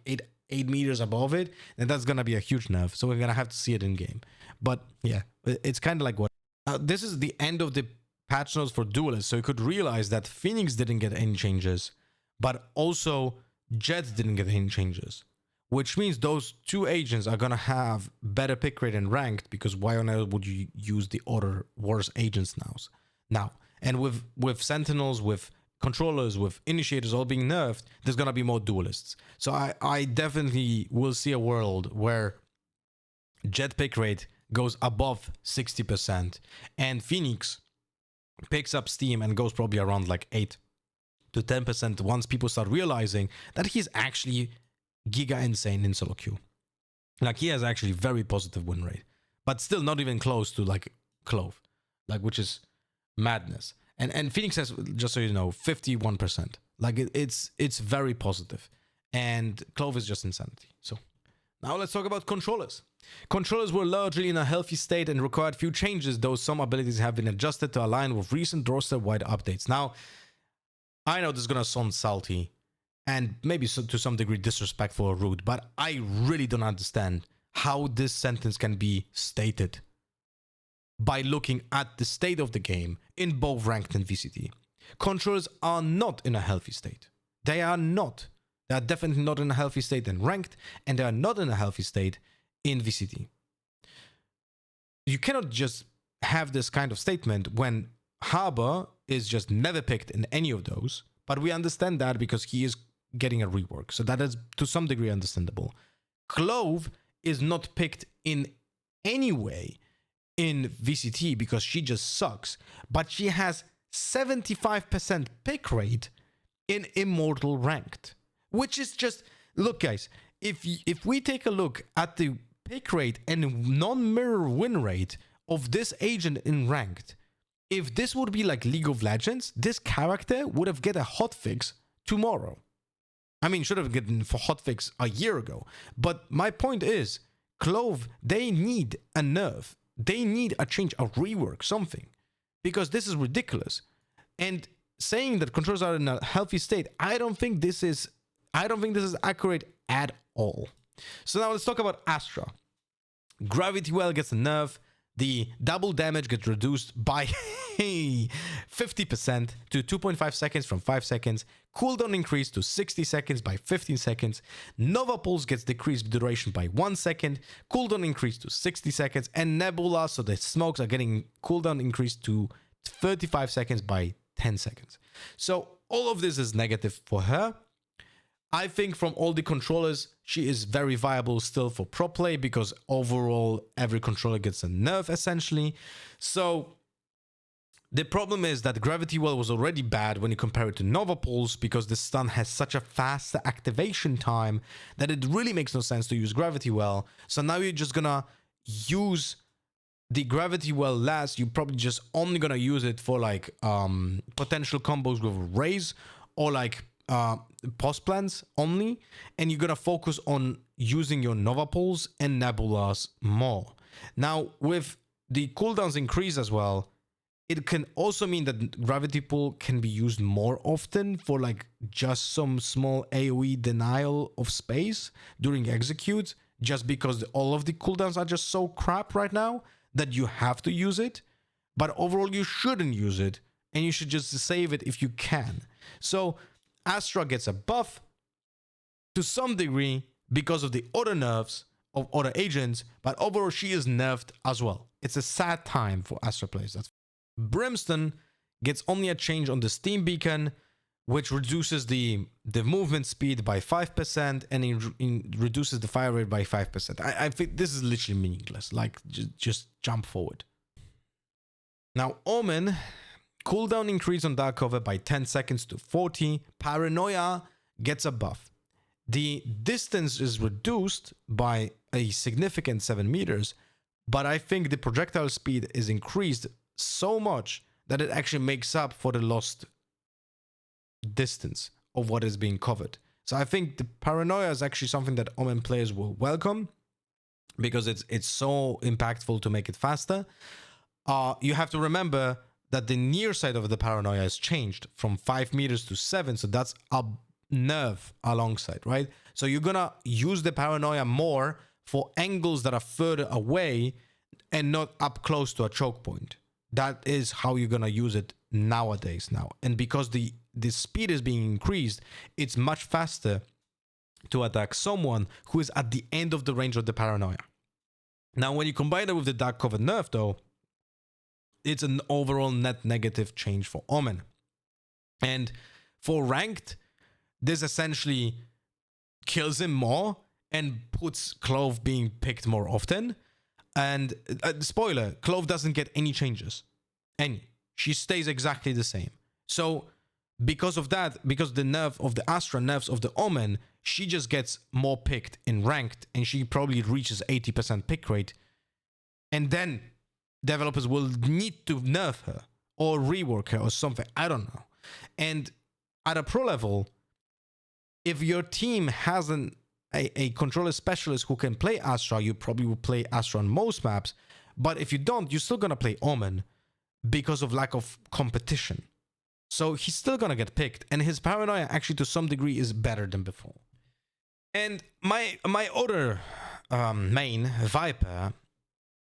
8 meters above it, then that's gonna be a huge nerf. So we're gonna have to see it in game. But yeah, it's kind of like what this is the end of the patch notes for Duelists. So you could realize that Phoenix didn't get any changes, but also Jett didn't get any changes, which means those two agents are gonna have better pick rate and ranked, because why on earth would you use the other worse agents now? And with Sentinels, with controllers, with initiators all being nerfed, there's gonna be more Duelists. So I definitely will see a world where Jett pick rate goes above 60% and Phoenix picks up steam and goes probably around like 8 to 10% once people start realizing that he's actually giga insane in solo queue. Like, he has actually very positive win rate, but still not even close to like Clove, like, which is madness. And Phoenix has, just so you know, 51%. Like, it's very positive, and Clove is just insanity. So now let's talk about controllers. Controllers were largely in a healthy state and required few changes, though some abilities have been adjusted to align with recent roster-wide updates. Now, I know this is gonna sound salty and maybe to some degree disrespectful or rude, but I really don't understand how this sentence can be stated by looking at the state of the game in both ranked and VCT. Controllers are not in a healthy state. They are not. They are definitely not in a healthy state in ranked, and they are not in a healthy state in VCT. You cannot just have this kind of statement when Harbor is just never picked in any of those, but we understand that because he is getting a rework, so that is to some degree understandable. Clove is not picked in any way in VCT because she just sucks, but she has 75% pick rate in Immortal ranked, which is just, look guys, if we take a look at the pick rate and non-mirror win rate of this agent in ranked, if this would be like League of Legends, this character would have get a hotfix tomorrow. I mean, should have gotten for hotfix a year ago. But my point is, Clove, they need a nerf. They need a change, a rework, something. Because this is ridiculous. And saying that controllers are in a healthy state, I don't think this is accurate at all. So now let's talk about Astra. Gravity Well gets a nerf. The double damage gets reduced by 50% to 2.5 seconds from 5 seconds. Cooldown increased to 60 seconds by 15 seconds. Nova Pulse gets decreased duration by 1 second. Cooldown increased to 60 seconds. And Nebula, so the smokes are getting cooldown increased to 35 seconds by 10 seconds. So all of this is negative for her. I think from all the controllers, she is very viable still for pro play because overall every controller gets a nerf essentially. So the problem is that Gravity Well was already bad when you compare it to Nova Pulse because the stun has such a fast activation time that it really makes no sense to use Gravity Well. So now you're just gonna use the Gravity Well last. You're probably just only gonna use it for like potential combos with RAZE or like post plans only, and you're gonna focus on using your Nova Pulse and Nebulas more. Now with the cooldowns increase as well, it can also mean that Gravity Pull can be used more often for like just some small AoE denial of space during execute, just because all of the cooldowns are just so crap right now that you have to use it. But overall, you shouldn't use it, and you should just save it if you can. So Astra gets a buff to some degree because of the other nerfs of other agents, but overall she is nerfed as well. It's a sad time for Astra players. That's Brimstone gets only a change on the Steam Beacon, which reduces the movement speed by 5% and it reduces the fire rate by 5%. I think this is literally meaningless. Like, just jump forward. Now, Omen, cooldown increase on Dark Cover by 10 seconds to 40. Paranoia gets a buff. The distance is reduced by a significant 7 meters, but I think the projectile speed is increased so much that it actually makes up for the lost distance of what is being covered. So I think the Paranoia is actually something that Omen players will welcome because it's so impactful to make it faster. You have to remember that the near side of the Paranoia has changed from 5 meters to 7, so that's a nerf alongside, right? So you're gonna use the Paranoia more for angles that are further away and not up close to a choke point. That is how you're gonna use it nowadays now. And because the speed is being increased, it's much faster to attack someone who is at the end of the range of the Paranoia. Now, when you combine it with the Dark Cover nerf though, it's an overall net negative change for Omen. And for ranked, this essentially kills him more and puts Clove being picked more often. And spoiler, Clove doesn't get any changes. Any. She stays exactly the same. So because of that, because the nerf of the Astra nerfs of the Omen, she just gets more picked in ranked and she probably reaches 80% pick rate. And then developers will need to nerf her or rework her or something. I don't know. And at a pro level, if your team has a controller specialist who can play Astra, you probably will play Astra on most maps. But if you don't, you're still going to play Omen because of lack of competition. So he's still going to get picked. And his Paranoia actually to some degree is better than before. And my other main, Viper,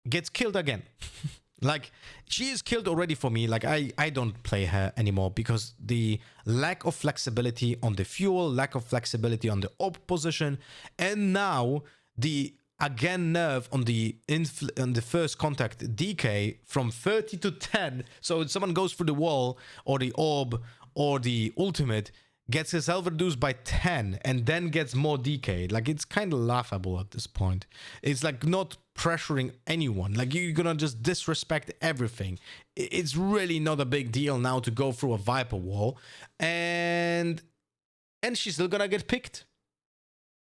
gets killed again. Like, she is killed already for me. Like, I don't play her anymore because the lack of flexibility on the fuel, lack of flexibility on the op position, and now the again nerf on the first contact DK from 30 to 10. So if someone goes through the wall or the orb or the ultimate, gets his health reduced by 10 and then gets more DK. Like, it's kind of laughable at this point. It's like not pressuring anyone. Like, you're gonna just disrespect everything. It's really not a big deal now to go through a Viper wall, and she's still gonna get picked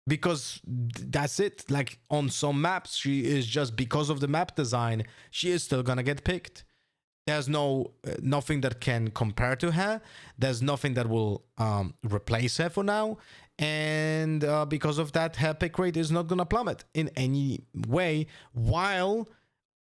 because that's it. Like, on some maps, she is just, because of the map design, she is still gonna get picked. There's nothing that can compare to her. There's nothing that will replace her for now. And because of that, her pick rate is not going to plummet in any way. While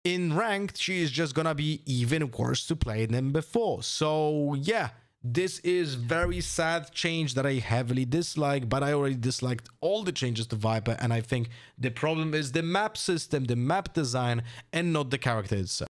in ranked, she is just going to be even worse to play than before. So yeah, this is very sad change that I heavily dislike. But I already disliked all the changes to Viper. And I think the problem is the map system, the map design, and not the character itself.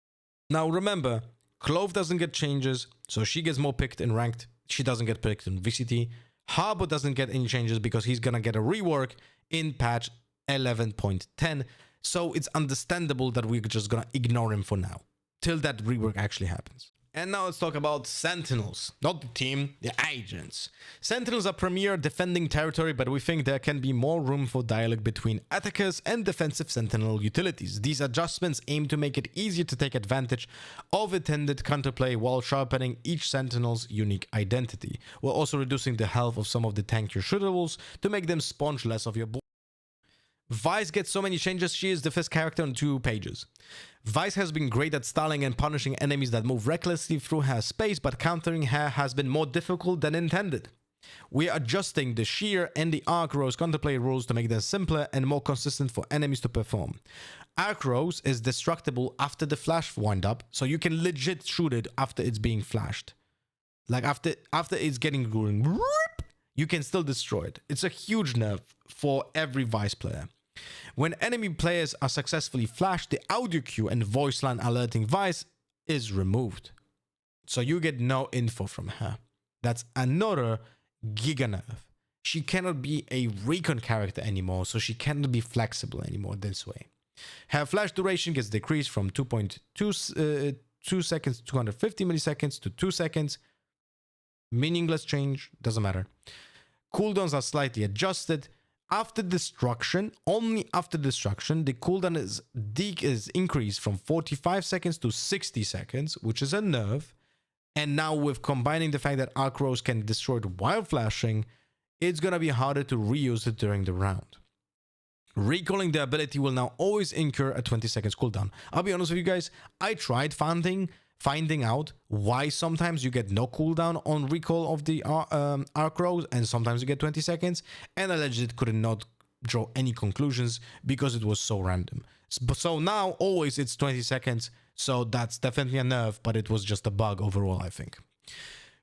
Now remember, Clove doesn't get changes, so she gets more picked in ranked. She doesn't get picked in VCT. Harbor doesn't get any changes because he's gonna get a rework in patch 11.10. So it's understandable that we're just gonna ignore him for now, till that rework actually happens. And now let's talk about Sentinels. Not the team, the agents. Sentinels are premier defending territory, but we think there can be more room for dialogue between attackers and defensive Sentinel utilities. These adjustments aim to make it easier to take advantage of intended counterplay while sharpening each Sentinel's unique identity. We're also reducing the health of some of the tankier shootables to make them sponge less of your board. VYSE gets so many changes. She is the first character on 2 pages. VYSE has been great at stalling and punishing enemies that move recklessly through her space, but countering her has been more difficult than intended. We are adjusting the shear and the arc rose counterplay rules to make them simpler and more consistent for enemies to perform. Arc rose is destructible after the flash wind up, so you can legit shoot it after it's being flashed. Like after it's getting going, you can still destroy it. It's a huge nerf for every VYSE player. When enemy players are successfully flashed, the audio cue and voice line alerting VYSE is removed. So you get no info from her. That's another giga nerf. She cannot be a recon character anymore, so she cannot be flexible anymore this way. Her flash duration gets decreased from 2.2 seconds to 250 milliseconds to 2 seconds. Meaningless change, doesn't matter. Cooldowns are slightly adjusted. After destruction, only after destruction, the cooldown is increased from 45 seconds to 60 seconds, which is a nerf. And now with combining the fact that Arc Rose can destroy it while flashing, it's gonna be harder to reuse it during the round. Recalling the ability will now always incur a 20 seconds cooldown. I'll be honest with you guys, I tried finding out why sometimes you get no cooldown on recall of the Arc Rose and sometimes you get 20 seconds, and I legit could not draw any conclusions because it was so random. So now always it's 20 seconds, so that's definitely a nerf, but it was just a bug overall, I think.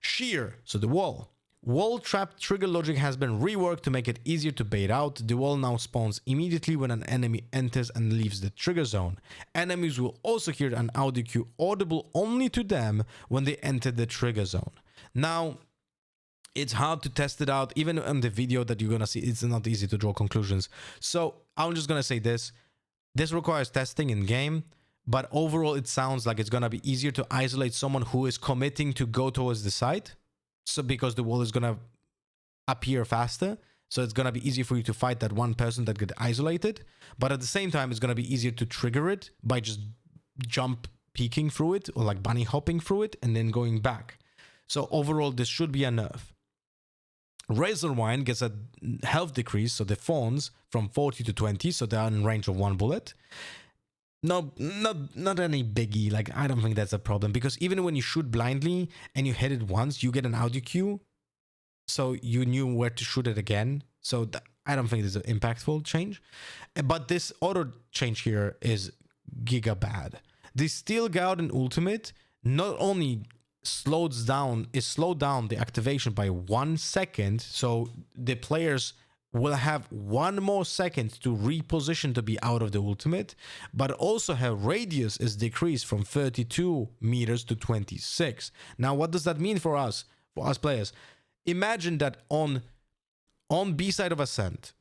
Shear, so the wall. Wall trap trigger logic has been reworked to make it easier to bait out. The wall now spawns immediately when an enemy enters and leaves the trigger zone. Enemies will also hear an audio cue audible only to them when they enter the trigger zone. Now, it's hard to test it out. Even on the video that you're gonna see, it's not easy to draw conclusions. So I'm just gonna say this. This requires testing in game, but overall it sounds like it's gonna be easier to isolate someone who is committing to go towards the site. So because the wall is gonna appear faster, so it's gonna be easier for you to fight that one person that get isolated. But at the same time, it's gonna be easier to trigger it by just jump peeking through it or like bunny hopping through it and then going back. So overall, this should be a nerf. Razor Wine gets a health decrease, so the fawns from 40 to 20, so they are in range of 1 bullet. No, not any biggie. Like, I don't think that's a problem, because even when you shoot blindly and you hit it once, you get an audio cue, so you knew where to shoot it again. So I don't think there's an impactful change. But this auto change here is giga bad. The Steel Guardian ultimate not only slowed down the activation by 1 second, so the players will have 1 more second to reposition to be out of the ultimate, but also her radius is decreased from 32 meters to 26. Now, what does that mean for us players? Imagine that on B side of Ascent,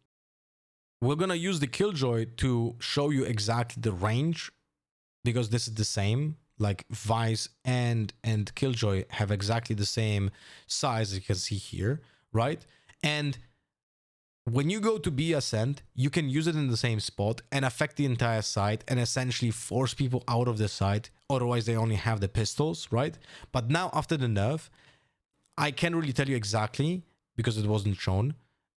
we're gonna use the Killjoy to show you exactly the range, because this is the same. Like VYSE and Killjoy have exactly the same size, as you can see here, right? And when you go to B Ascent, you can use it in the same spot and affect the entire site and essentially force people out of the site. Otherwise, they only have the pistols, right? But now after the nerf, I can't really tell you exactly because it wasn't shown,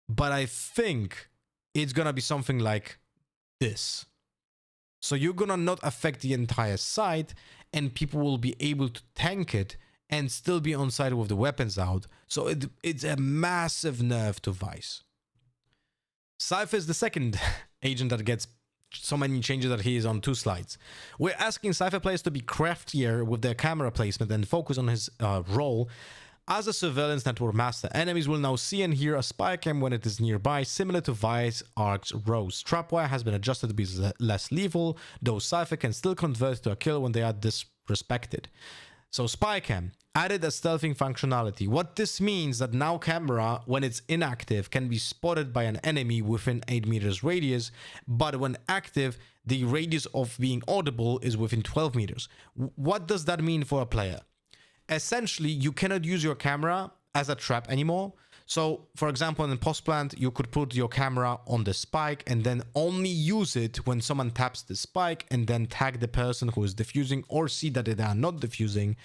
but I think it's gonna be something like this. So you're gonna not affect the entire site and people will be able to tank it and still be on site with the weapons out. So it's a massive nerf to VYSE. Cypher is the second agent that gets so many changes that he is on 2 slides. We're asking Cypher players to be craftier with their camera placement and focus on his role as a surveillance network master. Enemies will now see and hear a spy cam when it is nearby, similar to VYSE Arc's Rose. Trapwire has been adjusted to be less lethal, though Cypher can still convert to a kill when they are disrespected. So spy cam added a stealthing functionality. What this means that now camera, when it's inactive, can be spotted by an enemy within 8 meters radius, but when active, the radius of being audible is within 12 meters. What does that mean for a player? Essentially, you cannot use your camera as a trap anymore. So, for example, in post plant, you could put your camera on the spike and then only use it when someone taps the spike and then tag the person who is defusing or see that they are not defusing.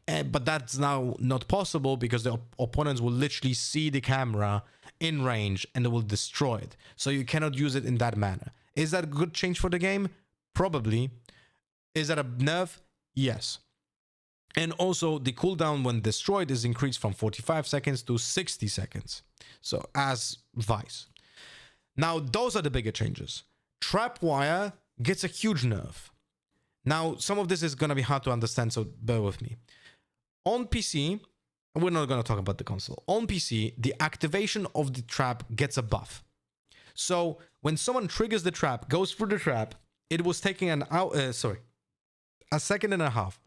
But that's now not possible because the opponents will literally see the camera in range and they will destroy it. So you cannot use it in that manner. Is that a good change for the game? Probably. Is that a nerf? Yes. And also the cooldown when destroyed is increased from 45 seconds to 60 seconds. So as VYSE. Now those are the bigger changes. Trapwire gets a huge nerf. Now some of this is going to be hard to understand, so bear with me. On PC, we're not going to talk about the console. On PC, the activation of the trap gets a buff. So when someone triggers the trap, goes through the trap, it was taking a second and a half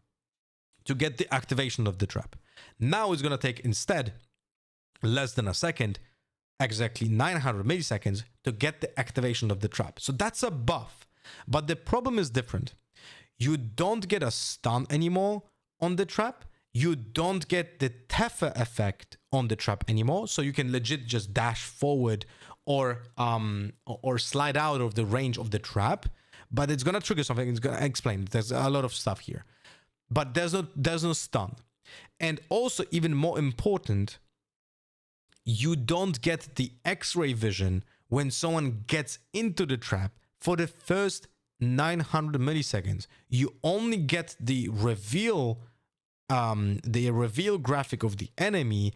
to get the activation of the trap. Now it's going to take instead less than a second, exactly 900 milliseconds to get the activation of the trap. So that's a buff. But the problem is different. You don't get a stun anymore on the trap. You don't get the Tether effect on the trap anymore. So you can legit just dash forward or slide out of the range of the trap. But it's going to trigger something. It's going to explain. There's a lot of stuff here. But there's no stun. And also, even more important, you don't get the X-ray vision when someone gets into the trap for the first 900 milliseconds. You only get the reveal graphic of the enemy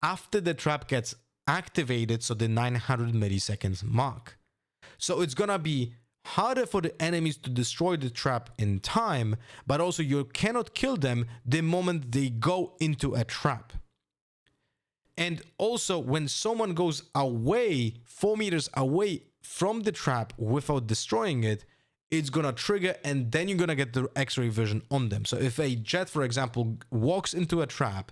after the trap gets activated, so the 900 milliseconds mark. So it's gonna be harder for the enemies to destroy the trap in time, but also you cannot kill them the moment they go into a trap. And also when someone goes away, 4 meters away from the trap without destroying it, it's gonna trigger, and then you're gonna get the X-ray vision on them. So if a Jett, for example, walks into a trap,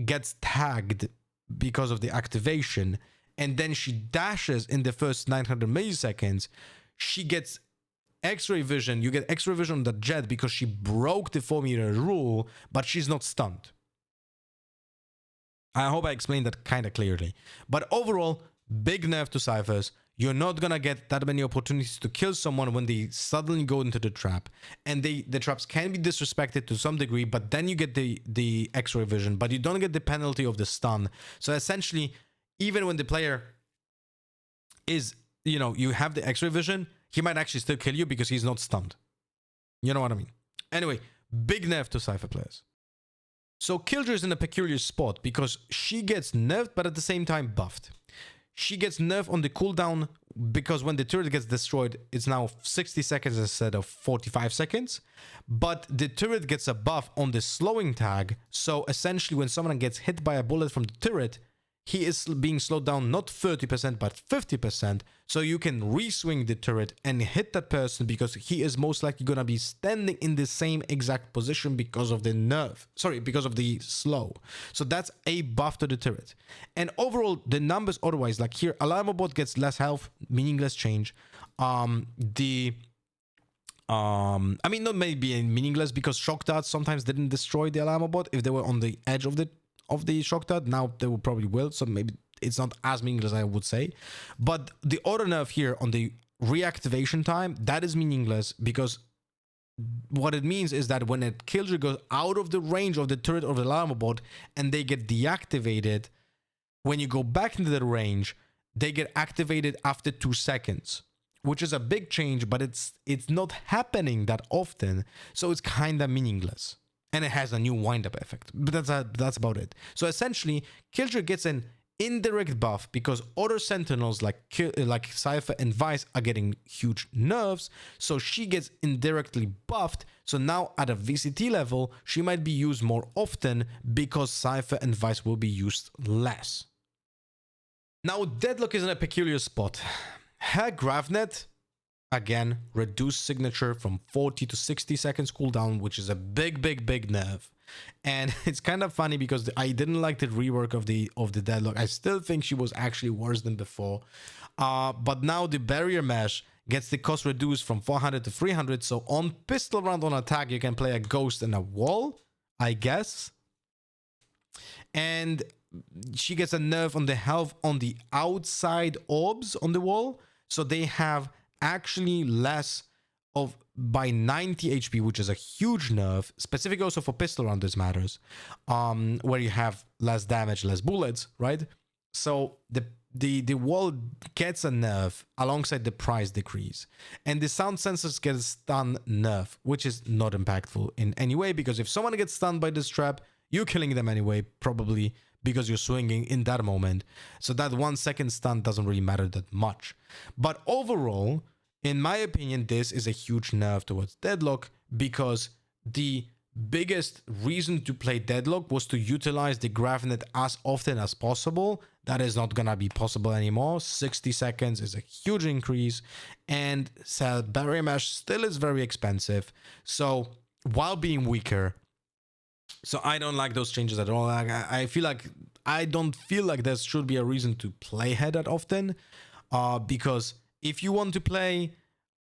gets tagged because of the activation, and then she dashes in the first 900 milliseconds, she gets X-ray vision. You get X-ray vision on the Jett because she broke the 4 meter rule, but she's not stunned. I hope I explained that kind of clearly. But overall, big nerf to Cyphers. You're not gonna get that many opportunities to kill someone when they suddenly go into the trap. And the traps can be disrespected to some degree, but then you get the X-ray vision, but you don't get the penalty of the stun. So essentially, even when the player is, you know, you have the X-ray vision, he might actually still kill you because he's not stunned. You know what I mean? Anyway, big nerf to Cypher players. So KILLJOY is in a peculiar spot because she gets nerfed, but at the same time buffed. She gets nerfed on the cooldown because when the turret gets destroyed, it's now 60 seconds instead of 45 seconds. But the turret gets a buff on the slowing tag. So essentially, when someone gets hit by a bullet from the turret, he is being slowed down not 30%, but 50%. So you can re-swing the turret and hit that person because he is most likely going to be standing in the same exact position because of the nerf. Sorry, because of the slow. So that's a buff to the turret. And overall, the numbers otherwise, like here, Alarmobot gets less health, meaningless change. I mean, not maybe meaningless because shock darts sometimes didn't destroy the Alarmobot if they were on the edge of the shock dart. Now they will probably will, so maybe it's not as meaningless as I would say. But the auto nerf here on the reactivation time, that is meaningless because what it means is that when a KILLJOY goes out of the range of the turret or the Alarmobot and they get deactivated, when you go back into the range, they get activated after 2 seconds, which is a big change, but it's not happening that often, so it's kind of meaningless. And it has a new wind-up effect, but that's about it. So essentially, KILLJOY gets an indirect buff because other Sentinels like Cypher and VYSE are getting huge nerfs, so she gets indirectly buffed. So now at a VCT level, she might be used more often because Cypher and VYSE will be used less. Now, Deadlock is in a peculiar spot. Her Gravnet, again, reduced signature from 40 to 60 seconds cooldown, which is a big nerf. And it's kind of funny because I didn't like the rework of the Deadlock. I still think she was actually worse than before. But now the barrier mesh gets the cost reduced from 400 to 300. So on pistol round on attack, you can play a ghost and a wall, I guess. And she gets a nerf on the health on the outside orbs on the wall. So they have actually less of by 90 HP, which is a huge nerf, specific also for pistol round, this matters, where you have less damage, less bullets, right? So the wall gets a nerf alongside the price decrease, and the sound sensors get a stun nerf, which is not impactful in any way, because if someone gets stunned by this trap, you're killing them anyway, probably because you're swinging in that moment. So that 1 second stun doesn't really matter that much. But overall, in my opinion, this is a huge nerf towards Deadlock, because the biggest reason to play Deadlock was to utilize the GravNet as often as possible. That is not gonna be possible anymore. 60 seconds is a huge increase, and barrier mesh still is very expensive, so while being weaker. So I don't like those changes at all. I feel like I don't feel like there should be a reason to play her that often, because if you want to play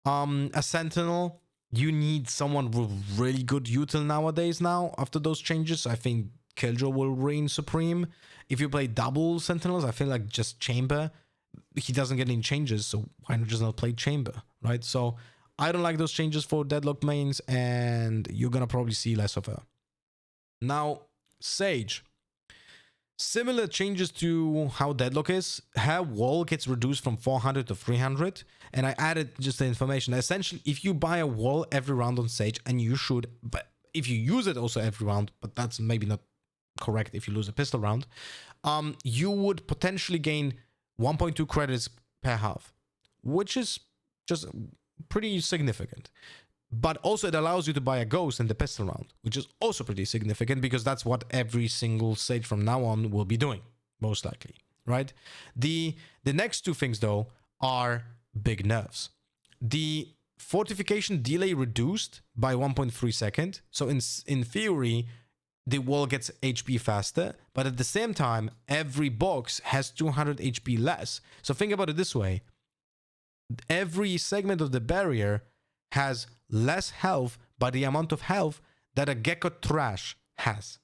a Sentinel, you need someone with really good util nowadays. Now, after those changes, I think KILLJOY will reign supreme. If you play double Sentinels, I feel like just Chamber, he doesn't get any changes, so why not just not play Chamber, right? So I don't like those changes for Deadlock mains, and you're gonna probably see less of her. Now, Sage. Similar changes to how Deadlock is. Her wall gets reduced from 400 to 300. And I added just the information. Essentially, if you buy a wall every round on Sage, and you should, but if you use it also every round, but that's maybe not correct if you lose a pistol round, you would potentially gain 1.2 credits per half, which is just pretty significant. But also it allows you to buy a ghost in the pistol round, which is also pretty significant, because that's what every single Sage from now on will be doing, most likely, right? The next two things, though, are big nerfs. The fortification delay reduced by 1.3 seconds. So in theory, the wall gets HP faster, but at the same time, every box has 200 HP less. So think about it this way. Every segment of the barrier has less health by the amount of health that a GEKKO trash has.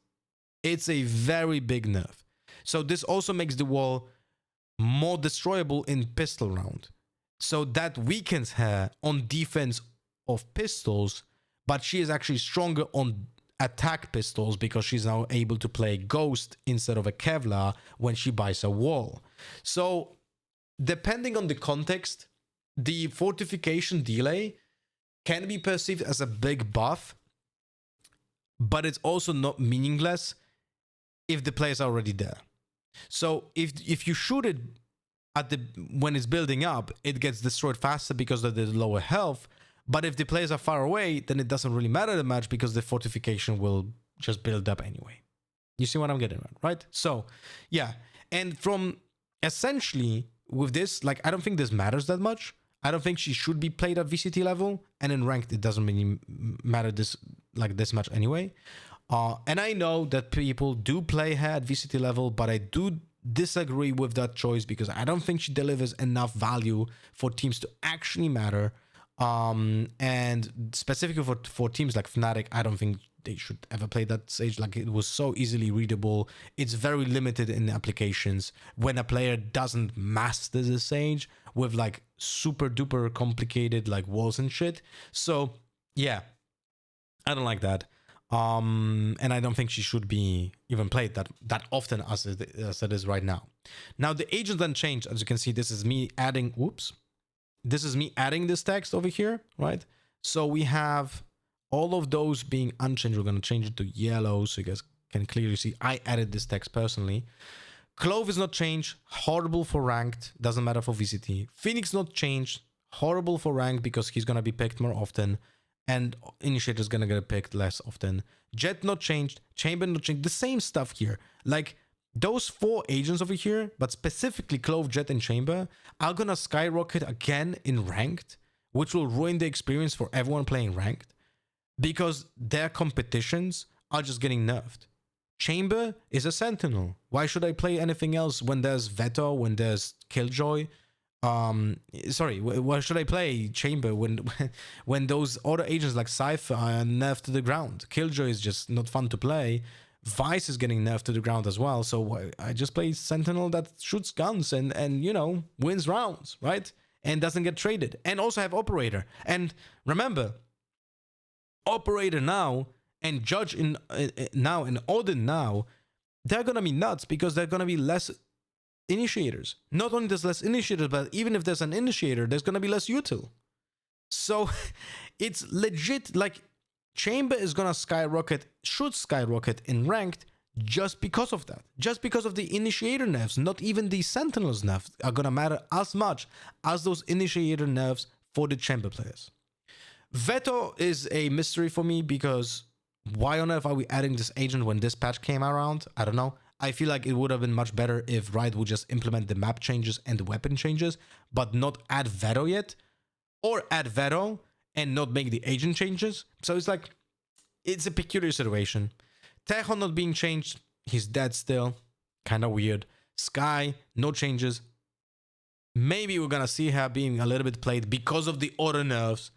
It's a very big nerf. So this also makes the wall more destroyable in pistol round. So that weakens her on defense of pistols, but she is actually stronger on attack pistols, because she's now able to play Ghost instead of a Kevlar when she buys a wall. So depending on the context, the fortification delay can be perceived as a big buff, but it's also not meaningless if the players are already there. So if you shoot it at when it's building up, it gets destroyed faster because of the lower health. But if the players are far away, then it doesn't really matter that much, because the fortification will just build up anyway. You see what I'm getting at, right? So yeah, and from essentially with this, like, I don't think this matters that much. I don't think she should be played at VCT level, and in ranked it doesn't really matter this much anyway. And I know that people do play her at VCT level, but I do disagree with that choice, because I don't think she delivers enough value for teams to actually matter. And specifically for teams like Fnatic, I don't think they should ever play that Sage. Like, it was so easily readable. It's very limited in applications. When a player doesn't master the Sage with like super duper complicated like walls and shit. So yeah, I don't like that. And I don't think she should be even played that often as it is right now. Now the agent then changed. As you can see, this is me adding, this is me adding this text over here, right? So we have all of those being unchanged. We're going to change it to yellow so you guys can clearly see I added this text personally. Clove is not changed, horrible for ranked, doesn't matter for VCT. Phoenix not changed, horrible for ranked because he's going to be picked more often, and Initiator is going to get picked less often. Jett not changed, Chamber not changed, the same stuff here. Like, those four agents over here, but specifically Clove, Jett, and Chamber, are going to skyrocket again in ranked, which will ruin the experience for everyone playing ranked, because their competitions are just getting nerfed. Chamber is a Sentinel. Why should I play anything else when there's Veto, when there's KILLJOY? Sorry, why should I play Chamber when those other agents like Cypher are nerfed to the ground? KILLJOY is just not fun to play. VYSE is getting nerfed to the ground as well. So I just play Sentinel that shoots guns and you know, wins rounds, right? And doesn't get traded. And also have Operator. And remember, Operator now and Judge now and Odin now, they're gonna be nuts because they're gonna be less initiators. Not only there's less initiators, but even if there's an initiator, there's gonna be less util. So it's legit, like, Chamber is gonna skyrocket, should skyrocket in ranked just because of that. Just because of the initiator nerfs. Not even the Sentinels nerfs are gonna matter as much as those initiator nerfs for the Chamber players. Veto is a mystery for me, because why on earth are we adding this agent when this patch came around? I don't know. I feel like it would have been much better if Riot would just implement the map changes and the weapon changes, but not add Veto yet. Or add Veto and not make the agent changes. So it's like, it's a peculiar situation. TEJO not being changed, he's dead still. Kind of weird. SKYE, no changes. Maybe we're gonna see her being a little bit played because of the auto nerfs.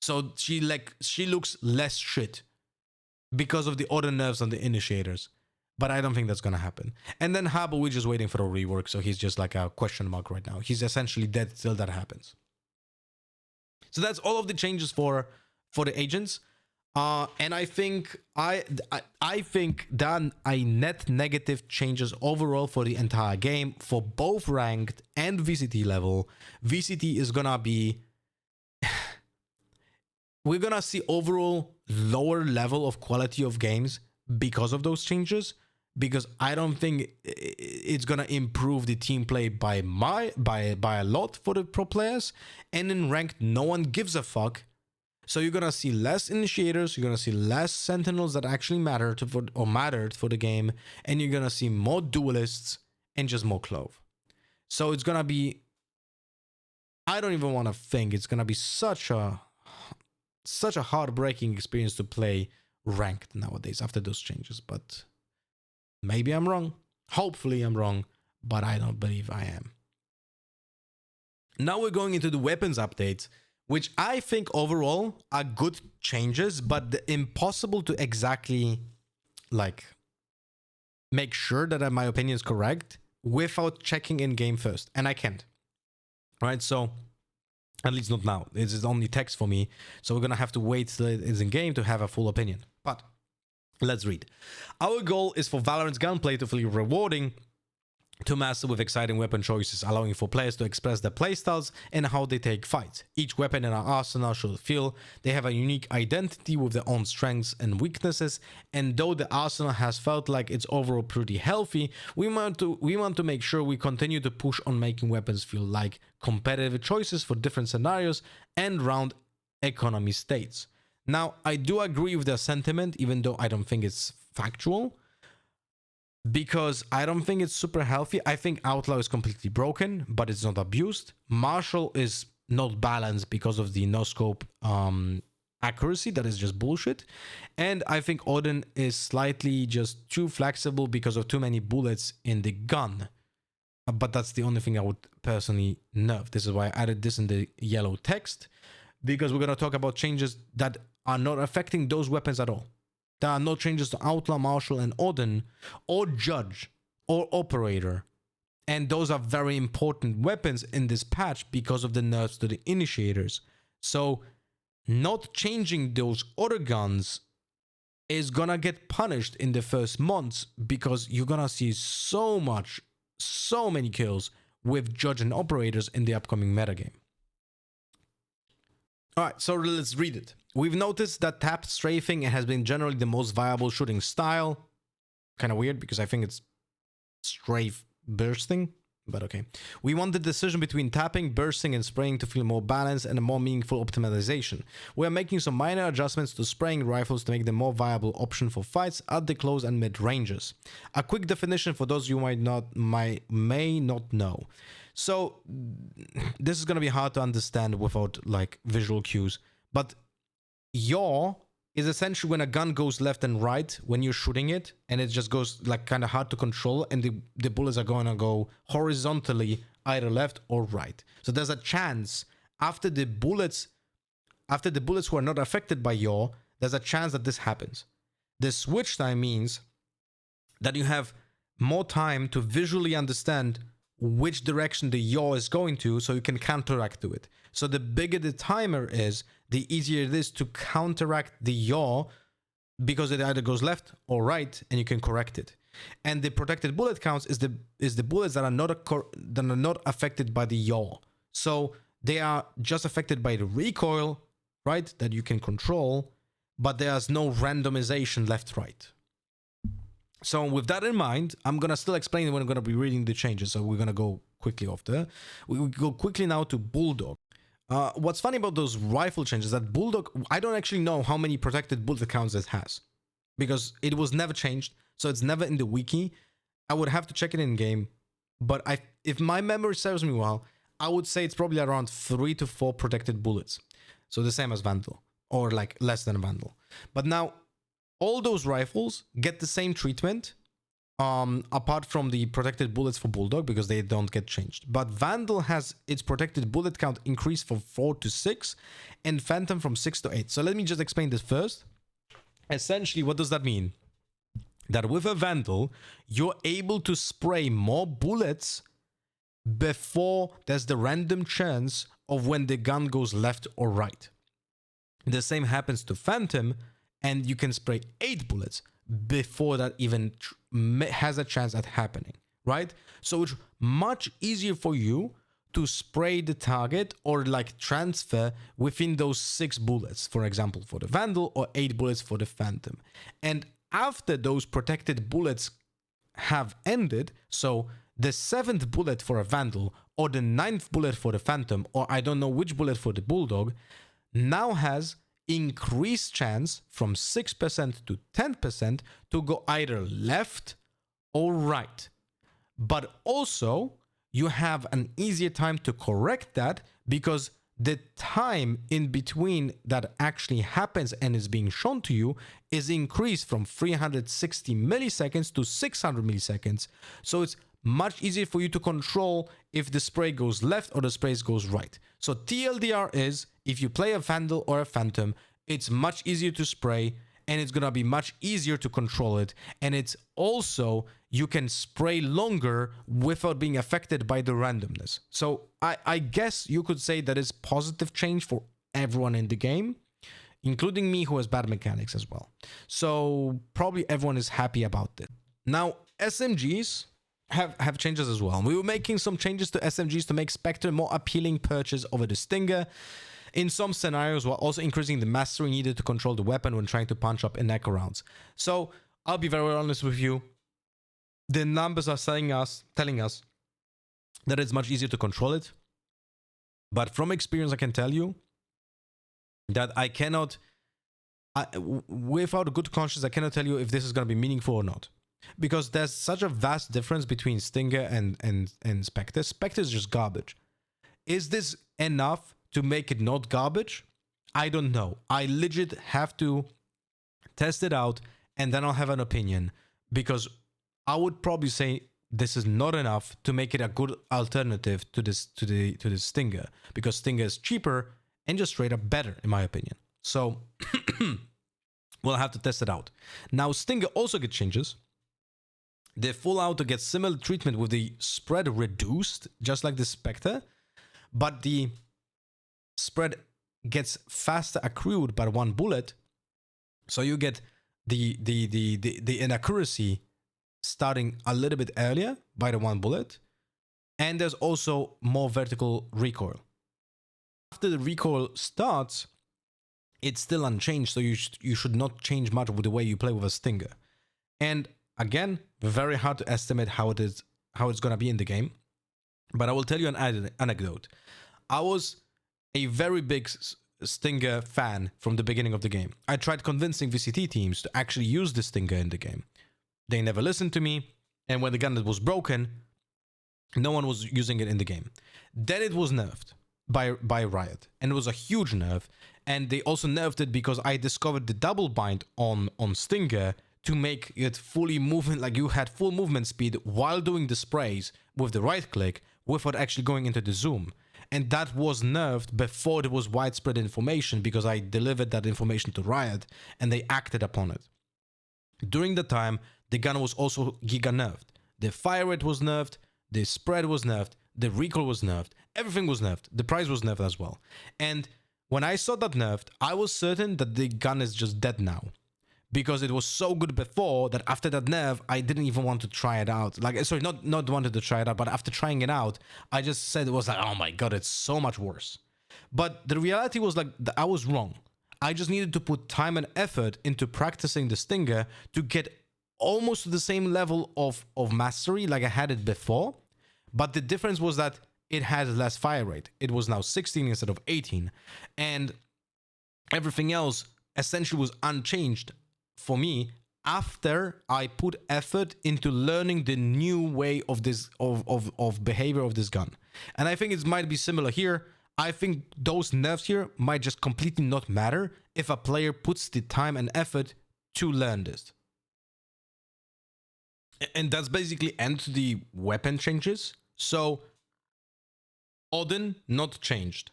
So she looks less shit because of the auto nerfs on the initiators. But I don't think that's gonna happen. And then Hubble, we're just waiting for a rework, so he's just like a question mark right now. He's essentially dead till that happens. So that's all of the changes for the agents. And I think I think that I net negative changes overall for the entire game for both ranked and VCT level. VCT is gonna be we're gonna see overall lower level of quality of games because of those changes, because I don't think it's gonna improve the team play by a lot for the pro players. And in ranked, no one gives a fuck. So you're gonna see less initiators, you're gonna see less sentinels that actually mattered for the game, and you're gonna see more duelists and just more clove. So it's gonna be, I don't even want to think, it's gonna be such a heartbreaking experience to play ranked nowadays after those changes. But maybe I'm wrong. Hopefully I'm wrong, but I don't believe I am. Now we're going into the weapons updates, which I think overall are good changes, but impossible to exactly like make sure that my opinion is correct without checking in game first. And I can't. Right? So at least not now. This is only text for me. So we're going to have to wait till it's in game to have a full opinion. But let's read. Our goal is for Valorant's gunplay to feel rewarding, to master with exciting weapon choices, allowing for players to express their playstyles and how they take fights. Each weapon in our arsenal should feel they have a unique identity with their own strengths and weaknesses, and though the arsenal has felt like it's overall pretty healthy, we want to make sure we continue to push on making weapons feel like competitive choices for different scenarios and round economy states. Now, I do agree with their sentiment, even though I don't think it's factual, because I don't think it's super healthy. I think Outlaw is completely broken, but it's not abused. Marshall is not balanced because of the no-scope accuracy. That is just bullshit. And I think Odin is slightly just too flexible because of too many bullets in the gun. But that's the only thing I would personally nerf. This is why I added this in the yellow text, because we're going to talk about changes that are not affecting those weapons at all. There are no changes to Outlaw, Marshall, and Odin, or Judge, or Operator. And those are very important weapons in this patch because of the nerfs to the initiators. So not changing those other guns is gonna get punished in the first months, because you're gonna see so many kills with Judge and Operators in the upcoming metagame. Alright, so let's read it. We've noticed that tapped strafing has been generally the most viable shooting style. Kind of weird, because I think it's strafe bursting, but okay. We want the decision between tapping, bursting, and spraying to feel more balanced and a more meaningful optimization. We are making some minor adjustments to spraying rifles to make them more viable option for fights at the close and mid ranges. A quick definition for those you may not know. So this is going to be hard to understand without like visual cues, but yaw is essentially when a gun goes left and right when you're shooting it, and it just goes like kind of hard to control, and the bullets are going to go horizontally either left or right. So there's a chance after the bullets who are not affected by yaw, there's a chance that this happens. The switch time means that you have more time to visually understand which direction the yaw is going to, so you can counteract to it. So the bigger the timer is, the easier it is to counteract the yaw because it either goes left or right, and you can correct it. And the protected bullet counts is the bullets that are not affected by the yaw. So they are just affected by the recoil, right, that you can control, but there's no randomization left-right. So with that in mind, I'm gonna still explain when I'm gonna be reading the changes. So we're gonna go quickly off there. We go quickly now to Bulldog. What's funny about those rifle changes is that Bulldog, I don't actually know how many protected bullet counts it has, because it was never changed, so it's never in the wiki. I would have to check it in game, but if my memory serves me well, I would say it's probably around 3 to 4 protected bullets. So the same as Vandal, or like less than Vandal. But now, all those rifles get the same treatment, apart from the protected bullets for Bulldog, because they don't get changed. But Vandal has its protected bullet count increased from 4 to 6, and Phantom from 6 to 8. So let me just explain this first. Essentially, what does that mean? That with a Vandal, you're able to spray more bullets before there's the random chance of when the gun goes left or right. The same happens to Phantom, and you can spray 8 bullets before that even has a chance at happening, right? So it's much easier for you to spray the target or like transfer within those 6 bullets, for example, for the Vandal, or 8 bullets for the Phantom. And after those protected bullets have ended, so the 7th bullet for a Vandal, or the 9th bullet for the Phantom, or I don't know which bullet for the Bulldog, now has increased chance from 6% to 10% to go either left or right. But also, you have an easier time to correct that, because the time in between that actually happens and is being shown to you is increased from 360 milliseconds to 600 milliseconds. So it's much easier for you to control if the spray goes left or the spray goes right. So TLDR is, if you play a Vandal or a Phantom, it's much easier to spray, and it's gonna be much easier to control it. And it's also, you can spray longer without being affected by the randomness. So I guess you could say that it's positive change for everyone in the game, including me, who has bad mechanics as well. So probably everyone is happy about this. Now, SMGs have changes as well. We were making some changes to SMGs to make Spectre more appealing purchase over the Stinger. In some scenarios, while also increasing the mastery needed to control the weapon when trying to punch up in echo rounds. So I'll be very honest with you. The numbers are telling us that it's much easier to control it. But from experience, I can tell you that I cannot, without a good conscience, I cannot tell you if this is going to be meaningful or not. Because there's such a vast difference between Stinger and Spectre. Spectre is just garbage. Is this enough to make it not garbage? I don't know. I legit have to test it out, and then I'll have an opinion, because I would probably say this is not enough to make it a good alternative to this Stinger, because Stinger is cheaper and just straight up better, in my opinion. So we'll have to test it out. Now, Stinger also gets changes. The full auto gets similar treatment with the spread reduced, just like the Spectre, but the spread gets faster accrued by 1 bullet, so you get the inaccuracy starting a little bit earlier by the 1 bullet, and there's also more vertical recoil. After the recoil starts, it's still unchanged, so you should not change much with the way you play with a Stinger. And again, very hard to estimate how it's gonna be in the game, but I will tell you an anecdote. I was a very big Stinger fan from the beginning of the game. I tried convincing VCT teams to actually use the Stinger in the game. They never listened to me, and when the gun was broken, no one was using it in the game. Then it was nerfed by Riot, and it was a huge nerf, and they also nerfed it because I discovered the double bind on Stinger to make it fully moving, like you had full movement speed while doing the sprays with the right click without actually going into the zoom. And that was nerfed before there was widespread information, because I delivered that information to Riot and they acted upon it. During the time, the gun was also giga nerfed. The fire rate was nerfed, the spread was nerfed, the recoil was nerfed, everything was nerfed, the price was nerfed as well. And when I saw that nerfed, I was certain that the gun is just dead now. because it was so good before that after that nerf, I didn't even want to try it out. Like, sorry, not wanted to try it out, but after trying it out, I just said it was like, oh my god, it's so much worse. But the reality was like, I was wrong. I just needed to put time and effort into practicing the Stinger to get almost to the same level of mastery like I had it before. But the difference was that it had less fire rate. It was now 16 instead of 18. And everything else essentially was unchanged for me after I put effort into learning the new way of this of behavior of this gun. And I think it might be similar here. I think those nerfs here might just completely not matter if a player puts the time and effort to learn this. And that's basically end to the weapon changes. So Odin not changed.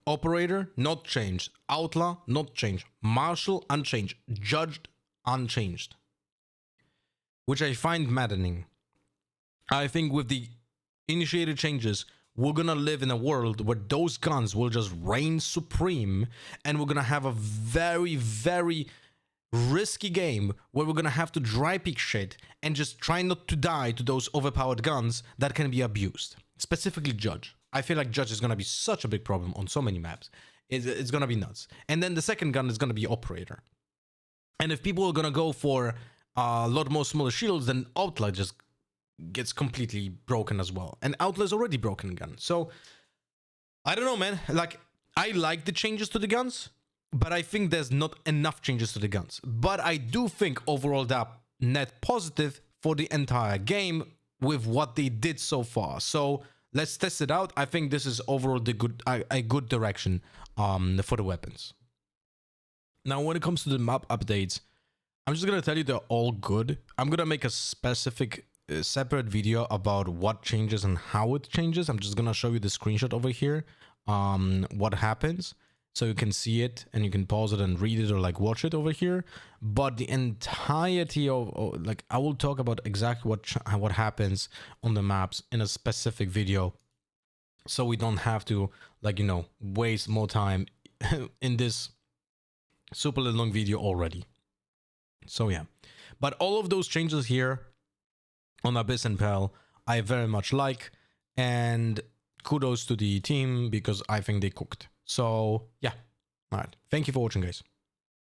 Operator not changed. Outlaw not changed. Marshal unchanged. Judged unchanged. Which I find maddening. I think with the initiated changes, we're gonna live in a world where those guns will just reign supreme, and we're gonna have a very, very risky game where we're gonna have to dry pick shit and just try not to die to those overpowered guns that can be abused. Specifically Judge. I feel like Judge is gonna be such a big problem on so many maps. It's gonna be nuts. And then the second gun is gonna be Operator. And if people are gonna go for a lot more smaller shields, then Outlaw just gets completely broken as well. And Outlaw is already broken gun. So I don't know, man. Like, I like the changes to the guns, but I think there's not enough changes to the guns. But I do think overall they're net positive for the entire game with what they did so far. So let's test it out. I think this is overall a good direction for the weapons. Now, when it comes to the map updates, I'm just gonna tell you they're all good. I'm gonna make a specific separate video about what changes and how it changes. I'm just gonna show you the screenshot over here, what happens, so you can see it and you can pause it and read it or like watch it over here. But the entirety of like, I will talk about exactly what happens on the maps in a specific video, so we don't have to, like, you know, waste more time in this super long video already. So yeah, but all of those changes here on Abyss and Pearl I very much like, and kudos to the team because I think they cooked. So yeah, all right, thank you for watching, guys.